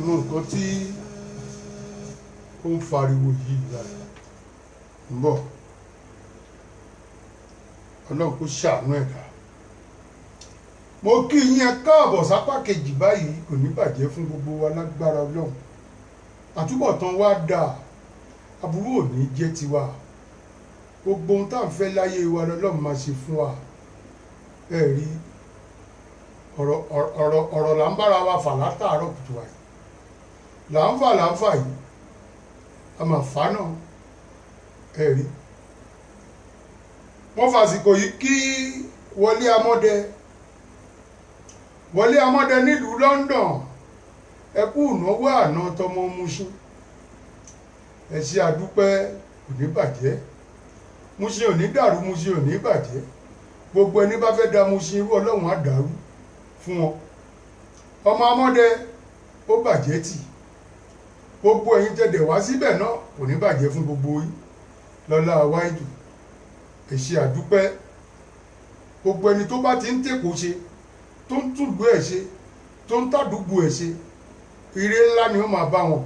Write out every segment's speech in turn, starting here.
mọ nǹkan tí ó ń fariwo yìí lára ń bọ̀ ọlọ́run kó ṣàánú ẹ̀dá. Mo kí yín ẹ káàbọ̀ sápá kejì báyìí, kò ní bàjẹ́ fún gbogbo wa lágbára ọlọ́run. Àtúbọ̀tán wa dáa, aburú ò ní jẹ́ tiwa. Gbogbo ohun tá à ń fẹ́ láyé wa lọ́lọ́run máa ṣe fún wa. Ẹ rí ọ̀rọ̀ là ń bára wa fà látàárọ̀ kùtù wa yìí. Là ń fà yìí, a máa fà náà. Ẹ rí. Wọ́n fàsìkò yìí kí Wọlé Amọ́dẹ nílùú London. Ẹ kú ìnáwó àná tọmọ Mushin. Ẹ ṣe àdúpẹ́, kò ní bàjẹ́. Mushin ò ní dàrú, Mushin ò ní bàjẹ́. Gbogbo ẹni bá fẹ́ da Mushin irú ọlọ́run á dàrú fún wọn. Ọmọ Amọ́dẹ ó bàjẹ́ tì. Gbogbo ẹ̀yin tẹ̀dẹ̀ wá síbẹ̀ náà kò ní bàjẹ́ fún gbogbo yín lọ́lá wáìdù. Ẹ ṣe àdúpẹ́. Gbogbo ẹni tó bá ti ń tèkó ṣe, tó ń túlù ẹ̀ ṣe, tó ń tàdúgbò ẹ̀ ṣe, ire ńlá ni ó máa bá wọn.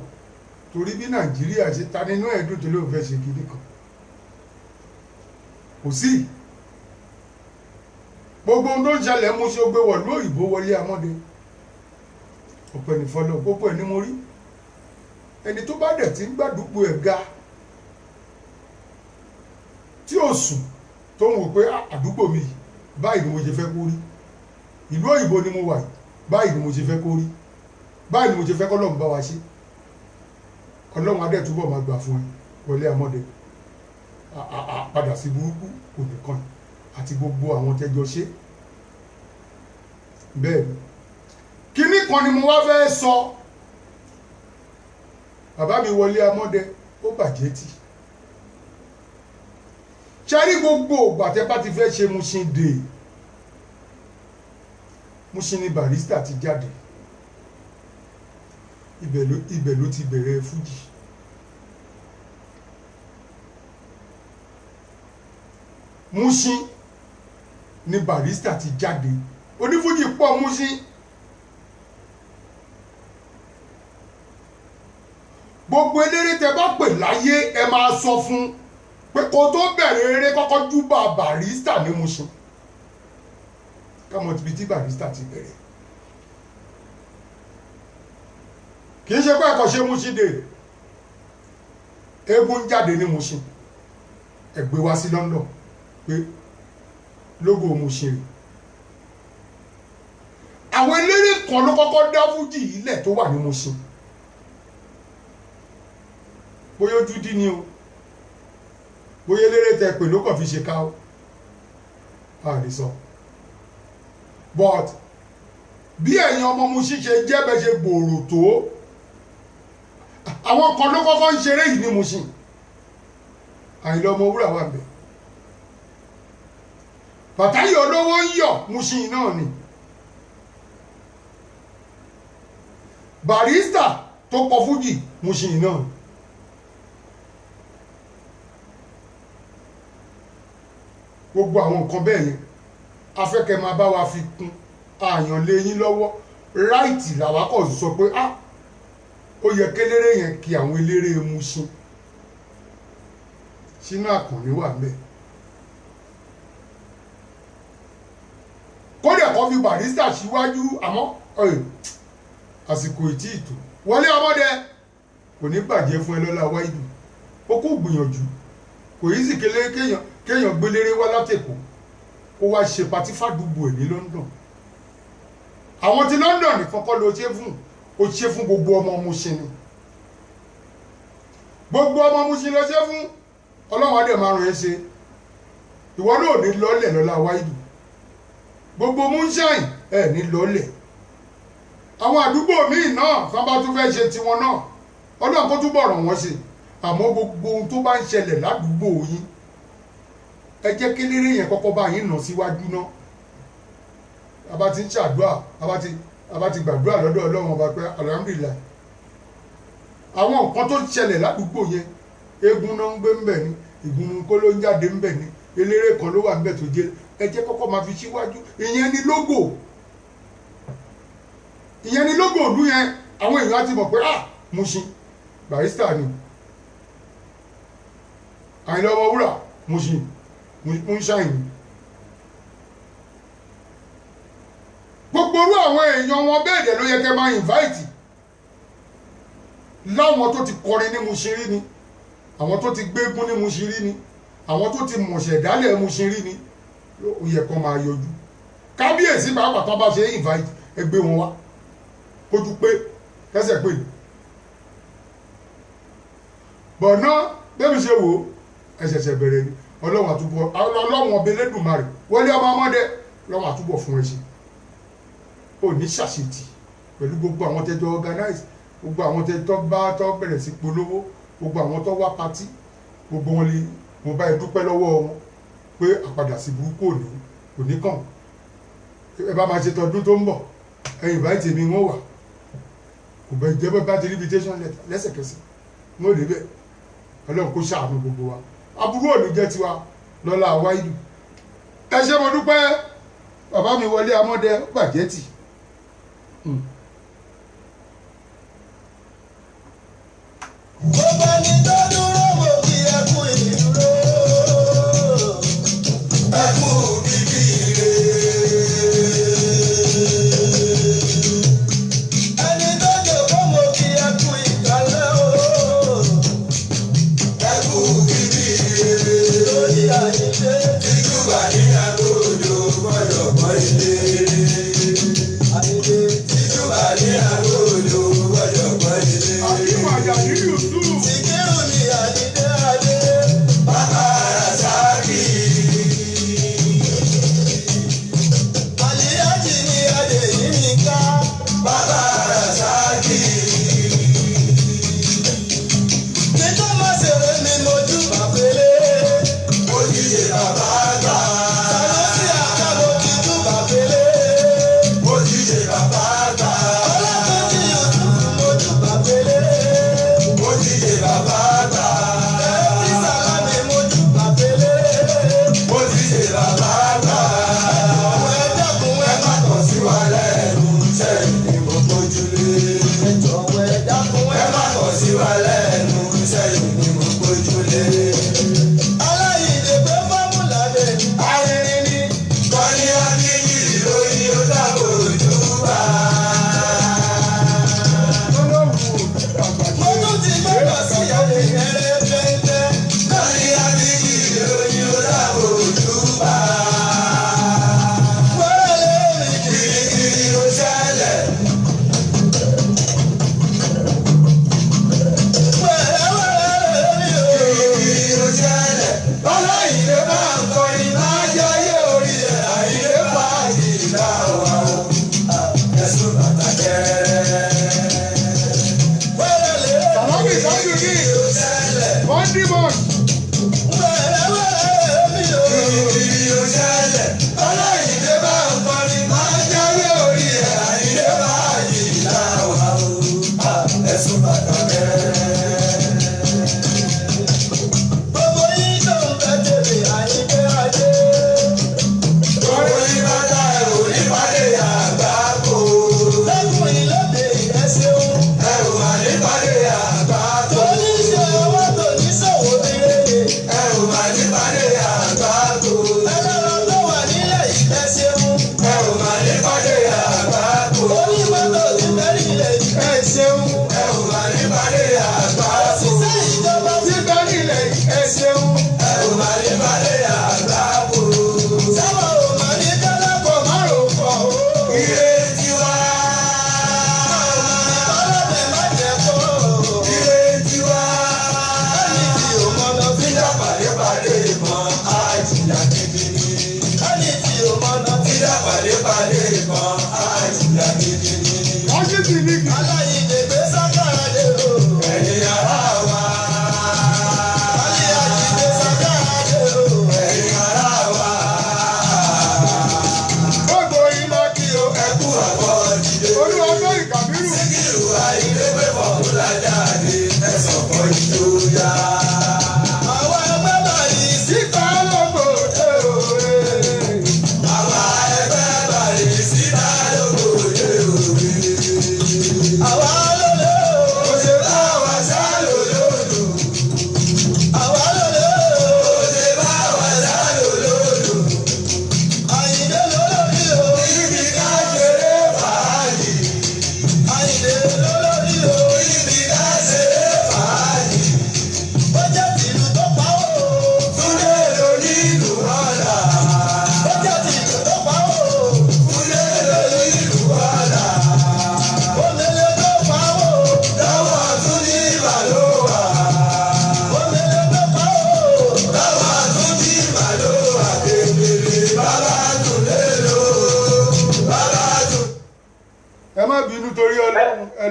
Torí bí Nàìjíríà ṣe ta nínú ẹ̀dùn tó ló fẹ́ ṣe gidi kan kò sí. Gbogbo ohun tó ń ṣẹlẹ̀ mú ṣe ó gbé wọ̀ lóyìnbó Wọlé Amọ́dẹ. Ọpẹ́ ní fọlọ́, gbogbo ẹ̀ ni mo rí. Ẹni tó bá dẹ̀ ti ń gbàdúgbò ẹ̀ ga tí ó sùn tó ń wò pé àdúgbò mi báyìí ni mo ṣe fẹ́ kó rí, ìlú òyìnbó ni mo wà báyìí ni mo ṣe fẹ́ kó rí, báyìí ni mo ṣe fẹ́ kọ́ lọ́run bá wa ṣe. Ọlọ́run adé túbọ̀ máa gbà fún ẹ Wọlé Amọ́dẹ. Padà sí burúkú kò nìkan àti gbogbo àwọn tẹjọ ṣe. Bẹ́ẹ̀ ni kíní kan ni mo wá fẹ́ sọ. Bàbá mi Wọlé Amọ́dẹ ó bàjẹ́ tì. Ṣárí gbogbo ìgbà tẹ́ bá ti fẹ́ ṣe Mushin Day, Mushin ni Barrister ti jáde. Ibẹ̀ ló ti bẹ̀rẹ̀ fújì. Mushin ni Barrister ti jáde. Onífújì pọ̀ Mushin. Gbogbo eléré tẹ́ bá pè láyé ẹ máa sọ fún pé kó tó bẹ̀rẹ̀ eré kọ́kọ́ júbà Barrister ní Mushin. Kámọ̀ tí bí tí Barrister ti bẹ̀rẹ̀. Kì í ṣe pé ẹ̀kọ́ ṣe Mushin Day. Eégún jáde ní Mushin. Ẹ gbé wá sí London pé lógo Mushin rè. Àwọn eléré kan ló kọ́kọ́ dá fújì yìí lẹ̀ tó wà ní Mushin. Bóyá ojú dí ni o, bóyá eléré tẹ pè ló kàn fi ṣe ká o, a lè sọ. But bí ẹ̀yin ọmọ Mushin ṣe jẹ́ bẹ́ ṣe gbòòrò tó, àwọn kan ló kọ́kọ́ ń ṣeré yìí ní Mushin. Àyìnlá Ọmọwúrà wà ńbẹ̀. Bàtáyé olówó ń yọ̀ Mushin náà ni. Barrister tó kọ fújì Mushin náà. Gbogbo àwọn nǹkan bẹ́ẹ̀ yẹn afẹ́kẹ́ máa bá wa fi kún àyàn lé yín lọ́wọ́. Ráìtì làwákọ̀ sọ pé ó yẹ kéléré yẹn kí àwọn eléré Mushin. Ṣínà Àkànní wà ńbẹ̀. Kódà kó fi Barrister síwájú àmọ́ àsìkò ìtí ìtò. Wọlé Amọ́dẹ kò ní bàjẹ́ fún ẹ lọ́lá wáìdù. Ó kú gbìyànjú. Kò yí sì kéèyàn gbéléré wá látẹ̀kọ́ kó wá ṣe patí fàdúgbò ẹ̀ ní London. Àwọn ti London nìkan kọ́ ló ṣe fún, ó ṣe fún gbogbo ọmọ Mushin ni. Gbogbo ọmọ Mushin ló ṣe fún. Ọlọ́run adé máa ràn ẹ́ ṣe. Ìwọ náà ní lọ́lẹ̀ lọ́lá wáìdù. Gbogbo Mushin ẹ̀ ní lọ́lẹ̀. Àwọn àdúgbò míì náà kan bá tún fẹ́ ṣe tiwọn náà, Ọlọ́run kó túbọ̀ ràn wọ́n ṣe. Àmọ́ gbogbo ohun tó bá ń ṣẹlẹ̀ ládùúgbò yín, ẹ jẹ́ kí eléré yẹn kọ́kọ́ bá yín nà síwájú náà. A bá ti ń ṣàdúrà, a bá ti gbàdúrà lọ́dọ̀ Ọlọ́run ọba pé alhamdulillah. Àwọn nǹkan tó ń ṣẹlẹ̀ ládùúgbò yẹn, eégún náà ń gbé ńbẹ̀ ni, ìgúnnú kó ló ń jáde ńbẹ̀ ni, eléré kan ló wà ńbẹ̀ tó jẹ́, ẹ jẹ́ kọ́kọ́ máa fi síwájú. Ìyẹn ni lógò. Ìyẹn ni lógò ìlú yẹn. àwọn èèyàn á ti mọ̀ pé Mushin Barrister ni Àyìnlá Ọmọwúrà Mushin Moonshine ni. Gbogbo orú àwọn èèyàn wọn bẹ́ẹ̀ dẹ̀ ló yẹ kẹ́ máa invite láwọn tó ti kọrin ní Mushin rí ni, àwọn tó ti gbégún ní Mushin rí ni, àwọn tó ti mọ̀ṣẹ̀dálẹ̀ Mushin rí ni, ó yẹ kó máa yọjú. Kábíyèsí pàápàá tó bá ṣe invite ẹgbẹ́ wọn wá kójú pé kẹsẹ̀ pé bọ̀ná bẹ́ẹ̀ ṣe wò ó ẹ̀ṣẹ̀ṣẹ̀ bẹ̀rẹ̀ ni ọlọ́run àtúbọ̀ ọlọ́run ọbẹ̀ lẹ́dùnmarè Wọlé ọmọ ọmọdé lọ́wọ́ àtúbọ̀ fún ẹ ṣe ò ní ṣàṣetì pẹ̀lú gbogbo àwọn tẹ́jọ́ organize gbogbo àwọn tẹ́jọ́ bá tọ́ bẹ̀rẹ̀ sí polówó gbogbo àwọn tó wá patí gbogbo wọn lè mo bá ẹ dúpẹ́ lọ́wọ́ wọn pé àpadà sí burúkú òní kàn ẹ bá máa ṣe tọdún tó ń bọ̀ ẹ̀yìn báyìí tèmi wọ́n wà kò bẹ jẹ́ bẹ́ẹ̀ bá ti rí invitation letter lẹ́sẹ̀kẹsẹ̀ wọ́n lè bẹ́ẹ̀ ọlọ́run kó ṣàánú gbogbo wa aburú òní jẹ́ tiwa lọ́la wáìdù ẹ ṣé mo dúpẹ́ bàbá mi Wọlé Amọ́dẹ bàjẹ́ tì. Gbogbo ẹni tó dúró mo kí ẹ kú ìdúró ẹ kú bíbí ire. Ẹni tó jókòó mo kí ẹ kú ìkàlẹ̀ o ẹ kú bíbí ire. Lórí àyíké títú wà ní àgọ́dọ̀ gbọ́dọ̀ gbọ́ ilé. Àyíké títú wà ní àgọ́dọ̀ gbọ́dọ̀ gbọ́ ilé. Àbíwọ̀ àjàdí Yusuf. Ìkírun ni Àyíndé Adé. Bàbá Rasaki. Àlíyájì ni Adéyínká. Bàbá Rasaki. Nítorí má ṣeré mi mojú bàbélé. Òjìyè bàbá gbà. Sàlọ́sì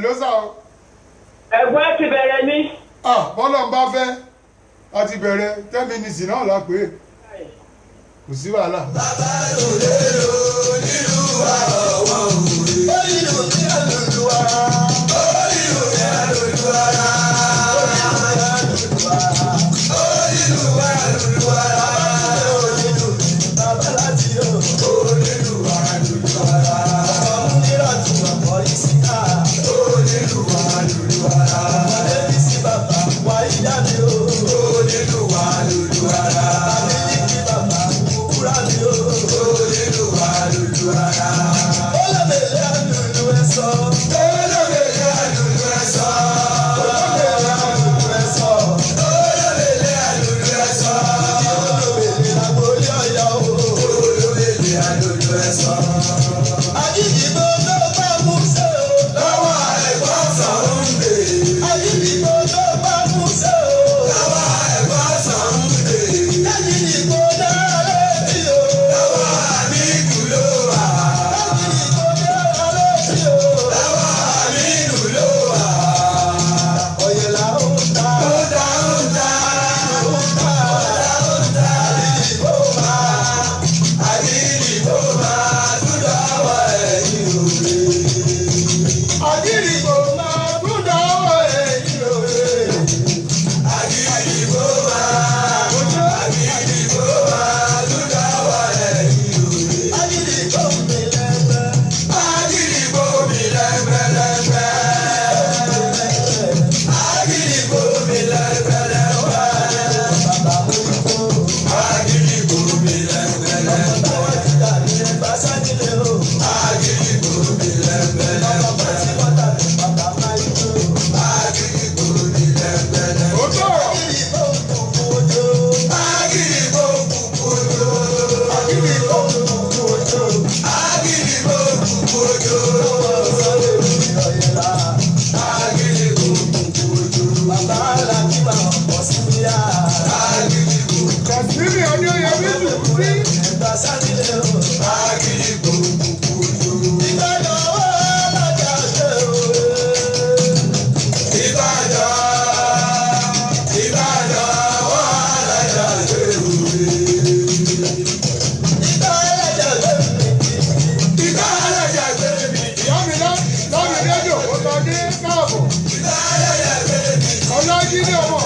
ló sà o. Ẹ̀gbọ́n ti bẹ̀rẹ̀ ní. Bọ́lá ń bá fẹ́ a ti bẹ̀rẹ̀ 10 minutes náà la pé kò sí wàhálà. Bàbá òde o nílùú wa ọ̀wọ́ òde. Ó nílùú ní àlùlù wa. Ó nílùú ní àlùlù wa. Ó nílùú wa àlùlù wa. Ó nílùú bàbá láti o. Ó nílùú wa àlùlù wa. Ọmọ nílò tí wọ́n kọ́ yìí sí ká. Ó nílùú wa àlùlù wa. Ọmọdé bí sí bàbá wáyé jáde o. Ó nílùú wa àlùlù wa. Ọlọ́jídé ọmọ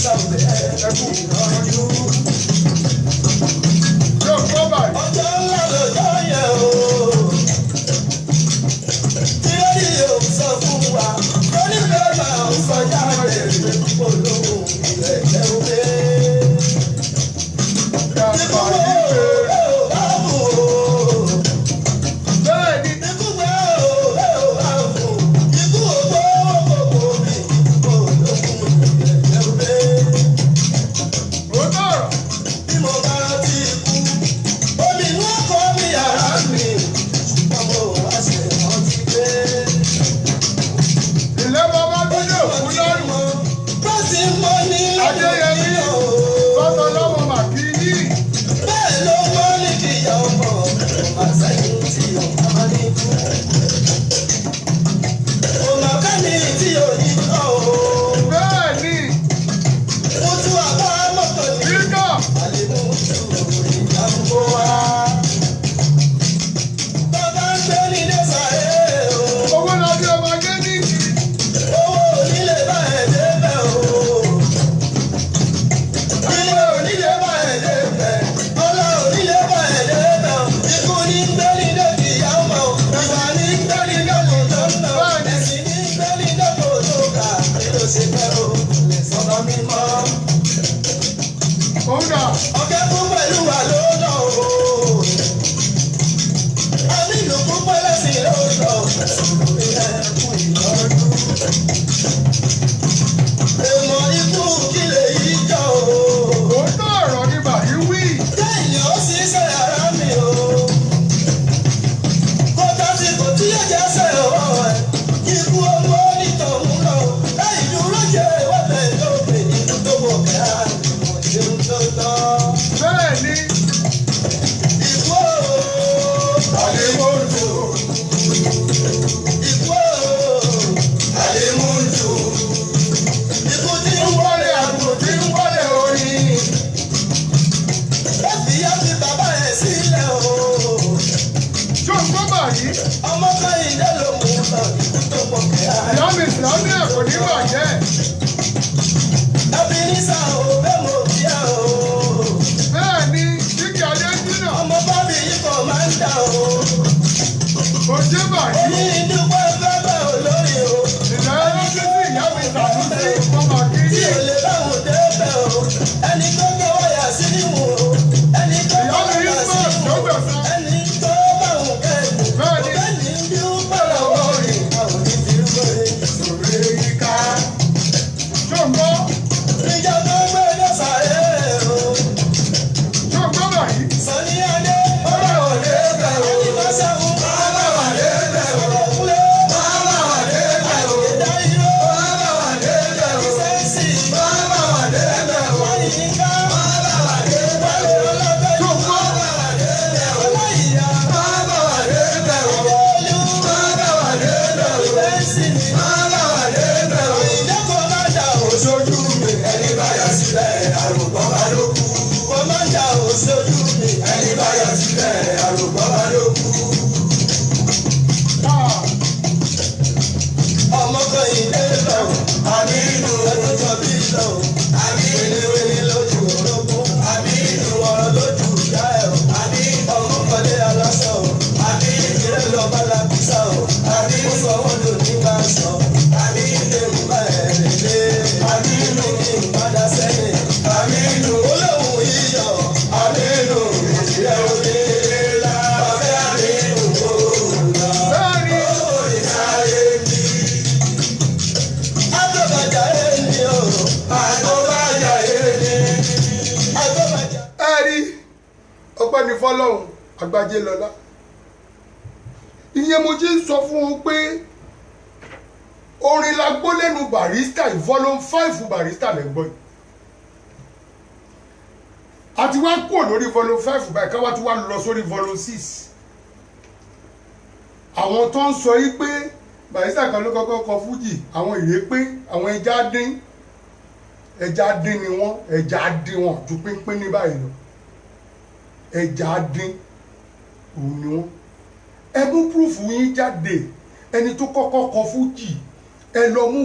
sáwùlẹ̀ ẹ̀kú ìrànjú. Yóò gbọ́ báyìí. Ọjọ́ ńlá lọ́jọ́ yẹn o. Tí ó ní yóò sọ fún wa, ó ní bẹ́ẹ̀ máa ń sọ jáde ìwé púpọ̀ lóhùn ilẹ̀ jẹ́ òwe. Yàtọ̀ yìí pé. Bẹ́ẹ̀ni. Ó tọ̀rọ̀. Ilé bàbá tó lè kú lọ́rùn. Adéyẹmí. Bọ́tọ̀ lọ́wọ́ màkìrí. Bẹ́ẹ̀ni. Bíkọ̀. Owó lọ bí ọmọ Gẹ́nìkì. Òun dà. Ọ̀kẹ́ fún pẹ̀lú wa ló lọ o. Àmínú fún pẹ̀lẹ́sìn ló lọ. Ẹ̀kún ìtọ́jú. Èèmọ̀ ikú kí lè yí jọ o. Ó tọ̀rọ̀ ní bàyí wí. Lẹ́yìn ó sì ṣe ara mi o. Kò tásìkò tí yóò jẹ́ ṣe ọwọ́ ẹ̀. Ikú owó onítọ̀hún lọ. Lẹ́yìn dúró jẹ́ ìwọ́lẹ̀ lóde nínú tó bọ̀ kẹ́ àdìmọ̀ ìṣeun tó tọ́. Bẹ́ẹ̀ni. Ikú o. Àdèmọ́jò. Ikú o. Àdèmọ́jò. Ikú tí Ń wọlé àgbò tí ń wọlé orin. ó fi yá fi bàbá ẹ̀ sílẹ̀ o. Ṣé o gbọ́ báyìí? Ọmọ Kẹ́hìndé ló mú lọ ikú tó pọ̀ kẹ́ àdìmọ̀. Ìyá mi ìsìlámù ẹ̀ kò ní bàjẹ́. Ẹbí ní sá o, bẹ́ẹ̀ mo bí ẹ o. Bẹ́ẹ̀ni, kíkì Adéjìnà. Ọmọ bábí yìí kò máa ń dà o. Kò ṣe báyìí. Oní ìdúpẹ́ fẹ́fẹ́ olórí o. Ìlà ẹ̀rọ sí ìyá mi ìsàtúnṣe ọmọ Tí kìíní. ò lè báwọn débẹ̀ o. Ẹni tó gbé wáyà sí nímú o. Ẹni tó Ìyá mi wáyà sí Ismail nímú ló o. gbẹ̀san. Ẹni tó báwọn kẹ́ẹ̀mù. Bẹ́ẹ̀ni. Bẹ́ẹ̀ni ń dúpẹ́ lọ́wọ́ rẹ̀. Àwọn onífìrúwé Òrè yíká. Ṣé o gbọ́? ìjà tó gbé ló sàré o. Ṣé o gbọ́ báyìí? Sani Adé. Ọ̀rọ̀ òde bẹ̀ o. Ẹni máa ṣẹ́gun. Bàbá wà dé bẹ̀ o. Ọ̀rọ̀ kúlẹ̀. Bàbá wà dé bẹ̀ o. Ìdá irọ́. Bàbá wà dé bẹ̀ o. Sẹ́ǹsì. Bàbá wà dé bẹ̀ o. Wáyé yínká. Bàbá wà dé bẹ̀ o. Wálé ọlọ́bẹ̀. Ṣé o gbọ́? Ọláìyá. Bàbá wà dé bẹ̀ o. Olú. Bàbá wà dé bẹ̀ o. Sẹ́ǹsì ni. Bàbá wà dé bẹ̀ o. Ìdẹ́kọ̀ máa dà o. Oṣooju mi ẹni bá yà sílẹ̀ àrògbọ́ bá ló kú. Kò máa dà o sójú mi. Ẹni bá yà sílẹ̀ àrògbọ́ bá ló kú. Ọmọ Kẹ́hìndé lọ. Àmínú. Ẹnu jọ bí lọ. Wéléwélé lójú orogún. Ọ̀rọ̀ lójú ìyá ẹ̀ o. Ọmọ kọ́lé aláṣọ o. Ìrẹ́ lọ bá la bísà o. Ó sọ wọ́n lò ní bá sọ. Ilé ń bá ẹ̀ lélẹ̀. Ní kí n padà sẹ́yìn. Olóhùn yíyọ. Ìjìyà òde la. Ọ̀fẹ́ àmínú o. Bẹ́ẹ̀ni. Agbọ́bàjà ẹni o. Agbọ́bàjà. Ẹ rí ọpẹ́ ní fọ́lọ́run àgbájé lọ́lá. Ìyẹn mo ti ń sọ fún wọn pé orin la gbọ́ lẹ́nu Barrister volume 5 Barrister lẹ́ gbọ́ yìí. A ti wá kúrò lórí volume 5 báyìí ká wá ti wá lọ sórí volume 6. Àwọn tó ń sọ yìí pé Barrister kan ló kọ́kọ́ kọ fújì, àwọn ìrépé, àwọn ẹja dín ni wọ́n, ẹja dín wọn ju pínpín ní báyìí lọ. Ẹja dín òun ni wọ́n. Ẹ mú púrúfù yín jáde, ẹni tó kọ́kọ́ kọ fújì ẹ lọ mú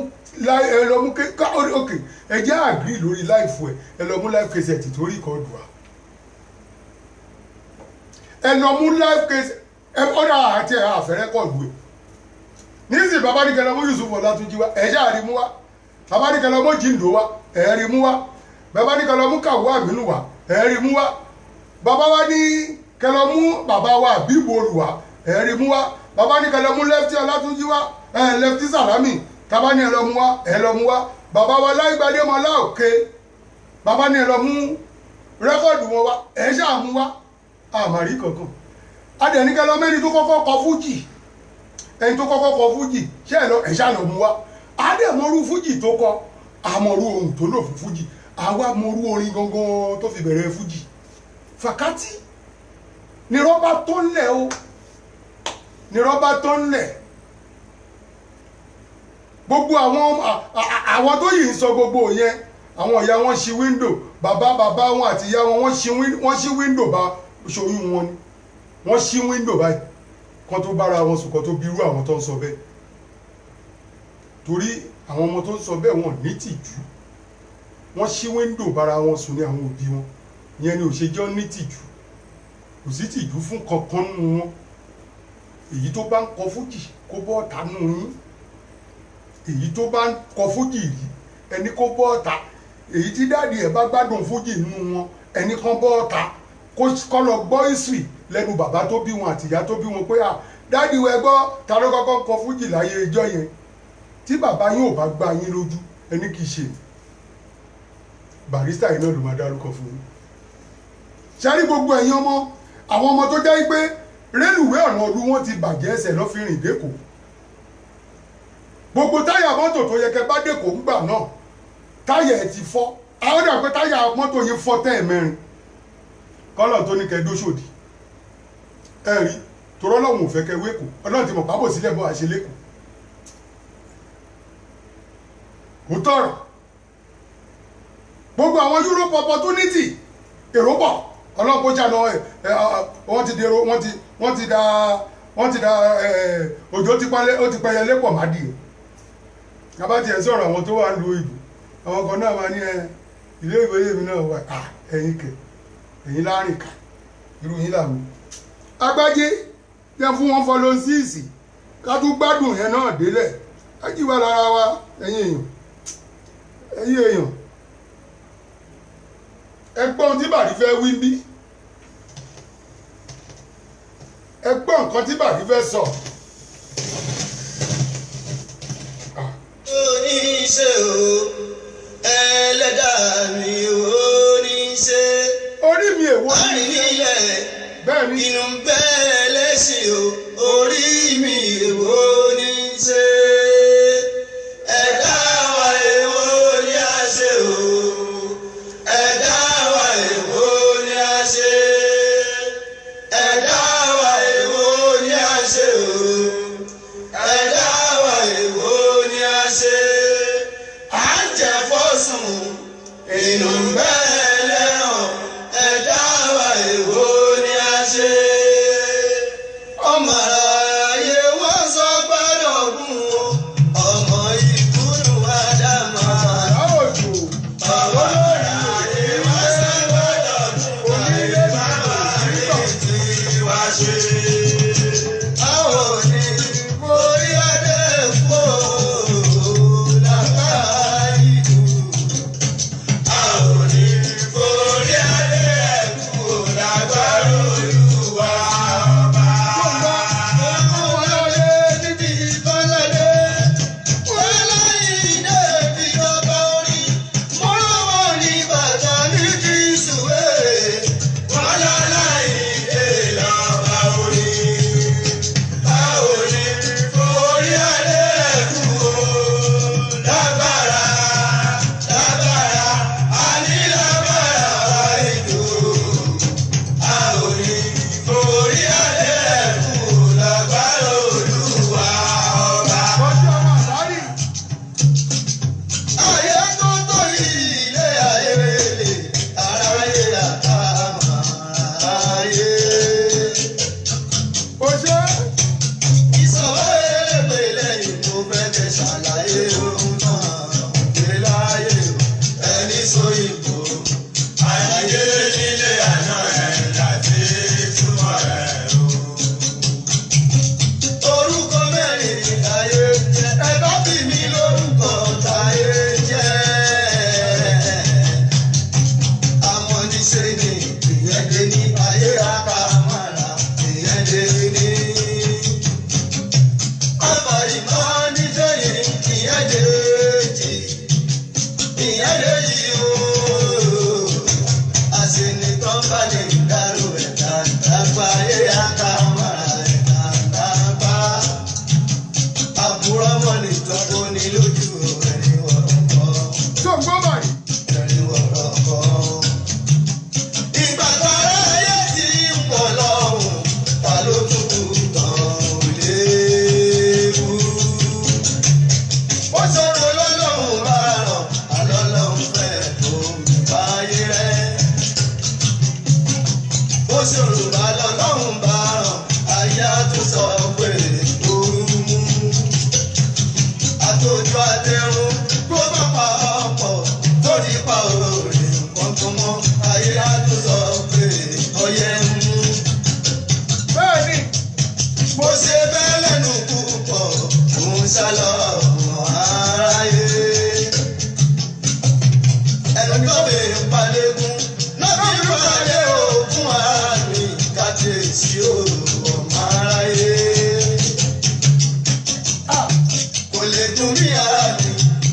ok ẹ jẹ́ àgírí lórí láìfù ẹ lọ mú life case ẹ̀ tó rìkọ́dù wa ẹ lọ mú life case ẹ ọ̀dà àti ẹ̀ àfẹ́rẹ́kọ̀dù ẹ̀ níìsín bàbá ní kẹlẹ́ mú Yusuf Ọlátúnjí wa ẹ̀ ṣáà rí mú wa bàbá ní kẹlẹ́ mú Jíǹdó wa ẹ̀ rí mú wa bàbá ní kẹlẹ́ mú Kàwé Àmínú wa ẹ̀ rí mú wa bàbá wa ní kẹlẹ́ mú bàbá wa Àbíbù Olùwà ẹ̀ rí mú wa bàbá ní kẹlẹ́ mú Lẹ́fítì Ọlátúnjí wa Lẹ́fítì Sàlámì tàbá ní ẹ lọ mú wa bàbá wa Láìgbádé Mọ́lá Òkè bàbá ní ẹ lọ mú rẹ́kọ̀dù wọn wa ẹ̀ ṣáà mú wa àmàrí kankan adẹ̀níkẹ́ lọ mẹ́rin tó kọ́kọ́ kọ fújì ẹni tó kọ́kọ́ kọ fújì ṣé ẹ̀ ṣáà lọ mú wa adẹ̀mọ́rú fújì tó kọ àmọ́rú ohun tó lò fún fújì àwa mọ́rú orin gangan tó fi bẹ̀rẹ̀ fújì fàkátì ní rọ́bà tó ń lẹ̀ o ní rọ́bà tó ń lẹ̀ gbogbo àwọn tó yìí ń sọ gbogbo yẹn àwọn ìyá wọn ṣí wíńdò bàbá wọn àti ìyá wọn wọ́n ṣí wíńdò bá ṣoyún wọn ni wọ́n ṣí wíńdò báyìí kan tó bára wọn sùn kan tó bírú àwọn tó ń sọ bẹ́ẹ̀ torí àwọn ọmọ tó ń sọ bẹ́ẹ̀ wọn ní tìjú wọ́n ṣí wíńdò bára wọn sùn ní àwọn òbí wọn ìyẹn ni ò ṣe jẹ́ ní tìjú kò sí tìjú fún kankan nínú wọn èyí tó bá ń kọ fújì kó bọ́ ọ̀tá nù yín èyí tó bá ń kọ fújì rí ẹni kó bọ́ ọ̀tá èyí tí dáàdi ẹ̀ bá gbádùn fújì nínú wọn ẹni kan bọ́ ọ̀tá kọ́ lọ gbọ́ history lẹ́nu bàbá tó bí wọn àti ìyá tó bí wọn pé dáàdi wẹ gbọ́ ta ló kọ́kọ́ kọ fújì láyé ẹjọ́ yẹn tí bàbá yín ò bá gbá yín lójú ẹni kì í ṣe Barrister yìí náà ló máa dárúkọ fún yín ṣáárí gbogbo ẹ̀yin ọmọ àwọn ọmọ tó jẹ́ pé rélùwé ọ̀nà ọdún wọn ti bàjẹ́ ẹsẹ̀ lọ́ fi rìn dẹ́kọ̀ọ́ gbogbo táyà mọ́tò tó yẹ kẹ́ bá dẹ́kọ̀ọ́ ńgbà náà táyà ẹ̀ ti fọ́ àwọn dà pé táyà mọ́tò yìí fọ́ tẹ́ẹ̀mẹ́rin kọ́lọ̀ tó ní kẹ́ dóṣòdì ẹ rí torọ́ lọ́hùn ò fẹ́ kẹ́ wékò ọlọ́run ti mọ̀ pábò sílẹ̀ bọ́ àṣẹ lẹ́kọ̀ọ́ kò tọ̀rọ̀ gbogbo àwọn Europe opportunity èrò pọ̀ ọlọ́run kó jáná wọ́n ti da òjò ti pẹyẹ lẹ́pọ̀ má dì í kábàtì ẹ̀ sọ̀rọ̀ àwọn tó wà ń lu ìbò àwọn kan náà máa ní ilé ìwé yèmí náà wà ẹ̀yìn kẹ̀ ẹ̀yìn láàrin kà irú yín làwọn agbájé yẹn fún wọn fọlọ́nsíìsì ká tún gbádùn yẹn náà délẹ̀ ká jí wà lára wa ẹ̀yin èèyàn ẹgbọ́n tí Bàrí fẹ́ wí bí ẹgbọ́n nǹkan tí Bàrí fẹ́ sọ. oníṣẹ́ o ẹlẹ́dàá mi oníṣẹ́ orí mi èwo ní ilẹ̀ bẹ́ẹ̀ ni inú bẹ́ẹ̀ lẹ́sìn o orí mi èwo níṣẹ́ ẹ̀dá wa èwo ni a ṣe o ẹ̀dá wa èwo ni a ṣe ẹ̀dá wa èwo ni a ṣe o ẹ̀dá wa èwo ni a ṣe à ń jẹ fọ́sùn inú bẹ́ẹ̀ lẹ́hàn ẹ̀dá wa èwo ni a ṣe. òyìnbó. Àyíké nílé àná ẹ̀ láti túmọ̀ rẹ̀ o. Orúkọ mẹ́rin láyé jẹ́, ẹ̀kọ́ bí mi lórúkọ táyé jẹ́. Amọ̀níṣe ni ìyẹn dé ní ayé àkàmàrà, ìyẹn dé ní. Àbàrìmọ́ níṣẹ́ yìí, ìyẹn dé jì, ìyẹn dé yìí o. Àṣìnìtàn bá lè dárò ẹ̀dá ìdágbà ayé àkàmàrà ẹ̀dá ìdágbà. Àbúrò ọmọ nìkan kò ní lójú ẹ̀rí wọ̀rọ̀kọ. Tó ń gbọ́ báyìí. Ẹ̀rí wọ̀rọ̀kọ. Ìgbà tọ́rọ ayé ti ń pọ̀ lọ́hùn, ta ló tún kù tán ò léwu. Ó ṣòro lọ́lọ́hùn bá ràn, àlọ́lọ́hùn fẹ́ omi báyé rẹ̀. Ó ṣòro bá lọ́lọ́hùn bá ràn, ayé á tún sọ pé ooru mú. Àtòjú àtẹrun tó bá pa ọ̀pọ̀ tó ní pa òòrè nǹkan tó mọ́, ayé á tún sọ pé ọyẹ́ ń mú. Bẹ́ẹ̀ni, Mo ṣe bẹ́ẹ̀ lẹ́nu púpọ̀, òun ṣálọ ọ̀rọ̀ aráyé. Ẹnu tó lè palẹ́gùn lọ́bí ìpàdé òkun àárín kábíyèsí ọmọ aráyé. Kò lè dùn mí ara mi,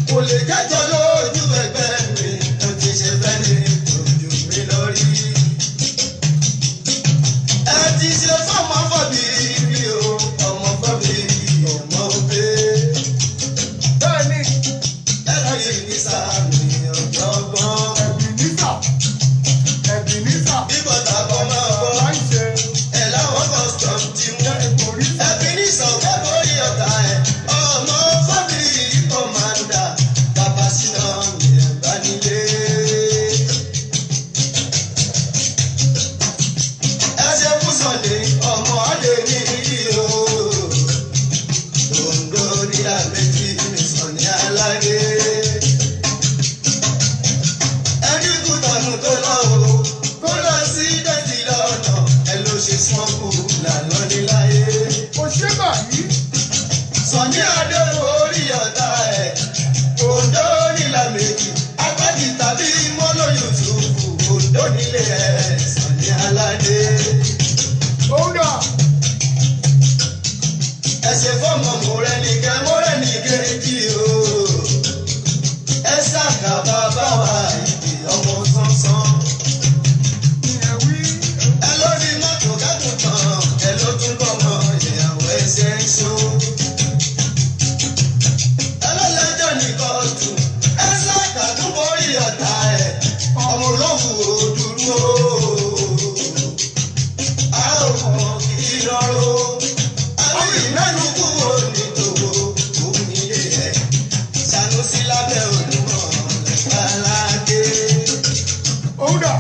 kò lè jẹ́jọ́ lójú ẹgbẹ́ mi, mo ti ṣe fẹ́ ní ojú mi lórí. Ẹ ti ṣe fọ́mọ fọ́bí mi o, ọmọ fọ́bí ọmọ òbí. bẹ́ẹ̀ni, Ẹ̀rọ yìí ní sáàmì ọ̀jọ̀gbọ́n. Ẹ̀bìnísà, Bí bọ́tà bọ́ máa bọ́, máa ń ṣe ẹ̀ láwọn custom ti mú. oríṣi. Ẹ̀bí ní sọ̀kẹ́ borí ọ̀tá ẹ̀, ọmọ fọ́bí kọ̀mándà, bàbá síná mi ẹ̀ bá nílé. Ẹ ṣe fún Sunday, ọmọ adé ní ìdí o. Òǹdó ní àmẹ́jì ní Sọ̀ní Alágé. Ẹni kú tọ̀nù tó lọ o, kó lọ sí dẹ́tì lọ́nà, ẹ ló ṣe sọ́kù lànà níláyé. Kò ṣe báyìí. Sọ̀ní Adé orí ọ̀tá ẹ̀, Òǹdó nílà méjì, Agbájì tàbí Mọ́lò Yùsùfù, Òǹdó nílé ẹ̀ Sọ̀ní Aládé. Òun dà, Ẹ ṣe fọ́mọ mọ̀rẹ́nìkẹ́ mọ̀rẹ́nìkejì o. Ẹ ṣàkà bàbá wa ìdí ọmọ sánsán. ìyẹn wí. Ẹ lórí mọ́tò kẹ́kùn tán, ẹ ló tún bọ́mọ ìyàwó ẹsẹ̀ ń so. Ẹ lọ́lẹ́jọ́ ní kóòtù, ẹ ṣàkà tún borí ọ̀tá ẹ̀, ọmọ olóhùn òdúró. A ò mọ̀ kí lọ́rọ́, àwọn ìmẹ́nu kúrò ní tòwó, òun nílé ẹ̀. Sanusi lábẹ́ olùmọ̀ lẹ́gbàládé. Òun dà,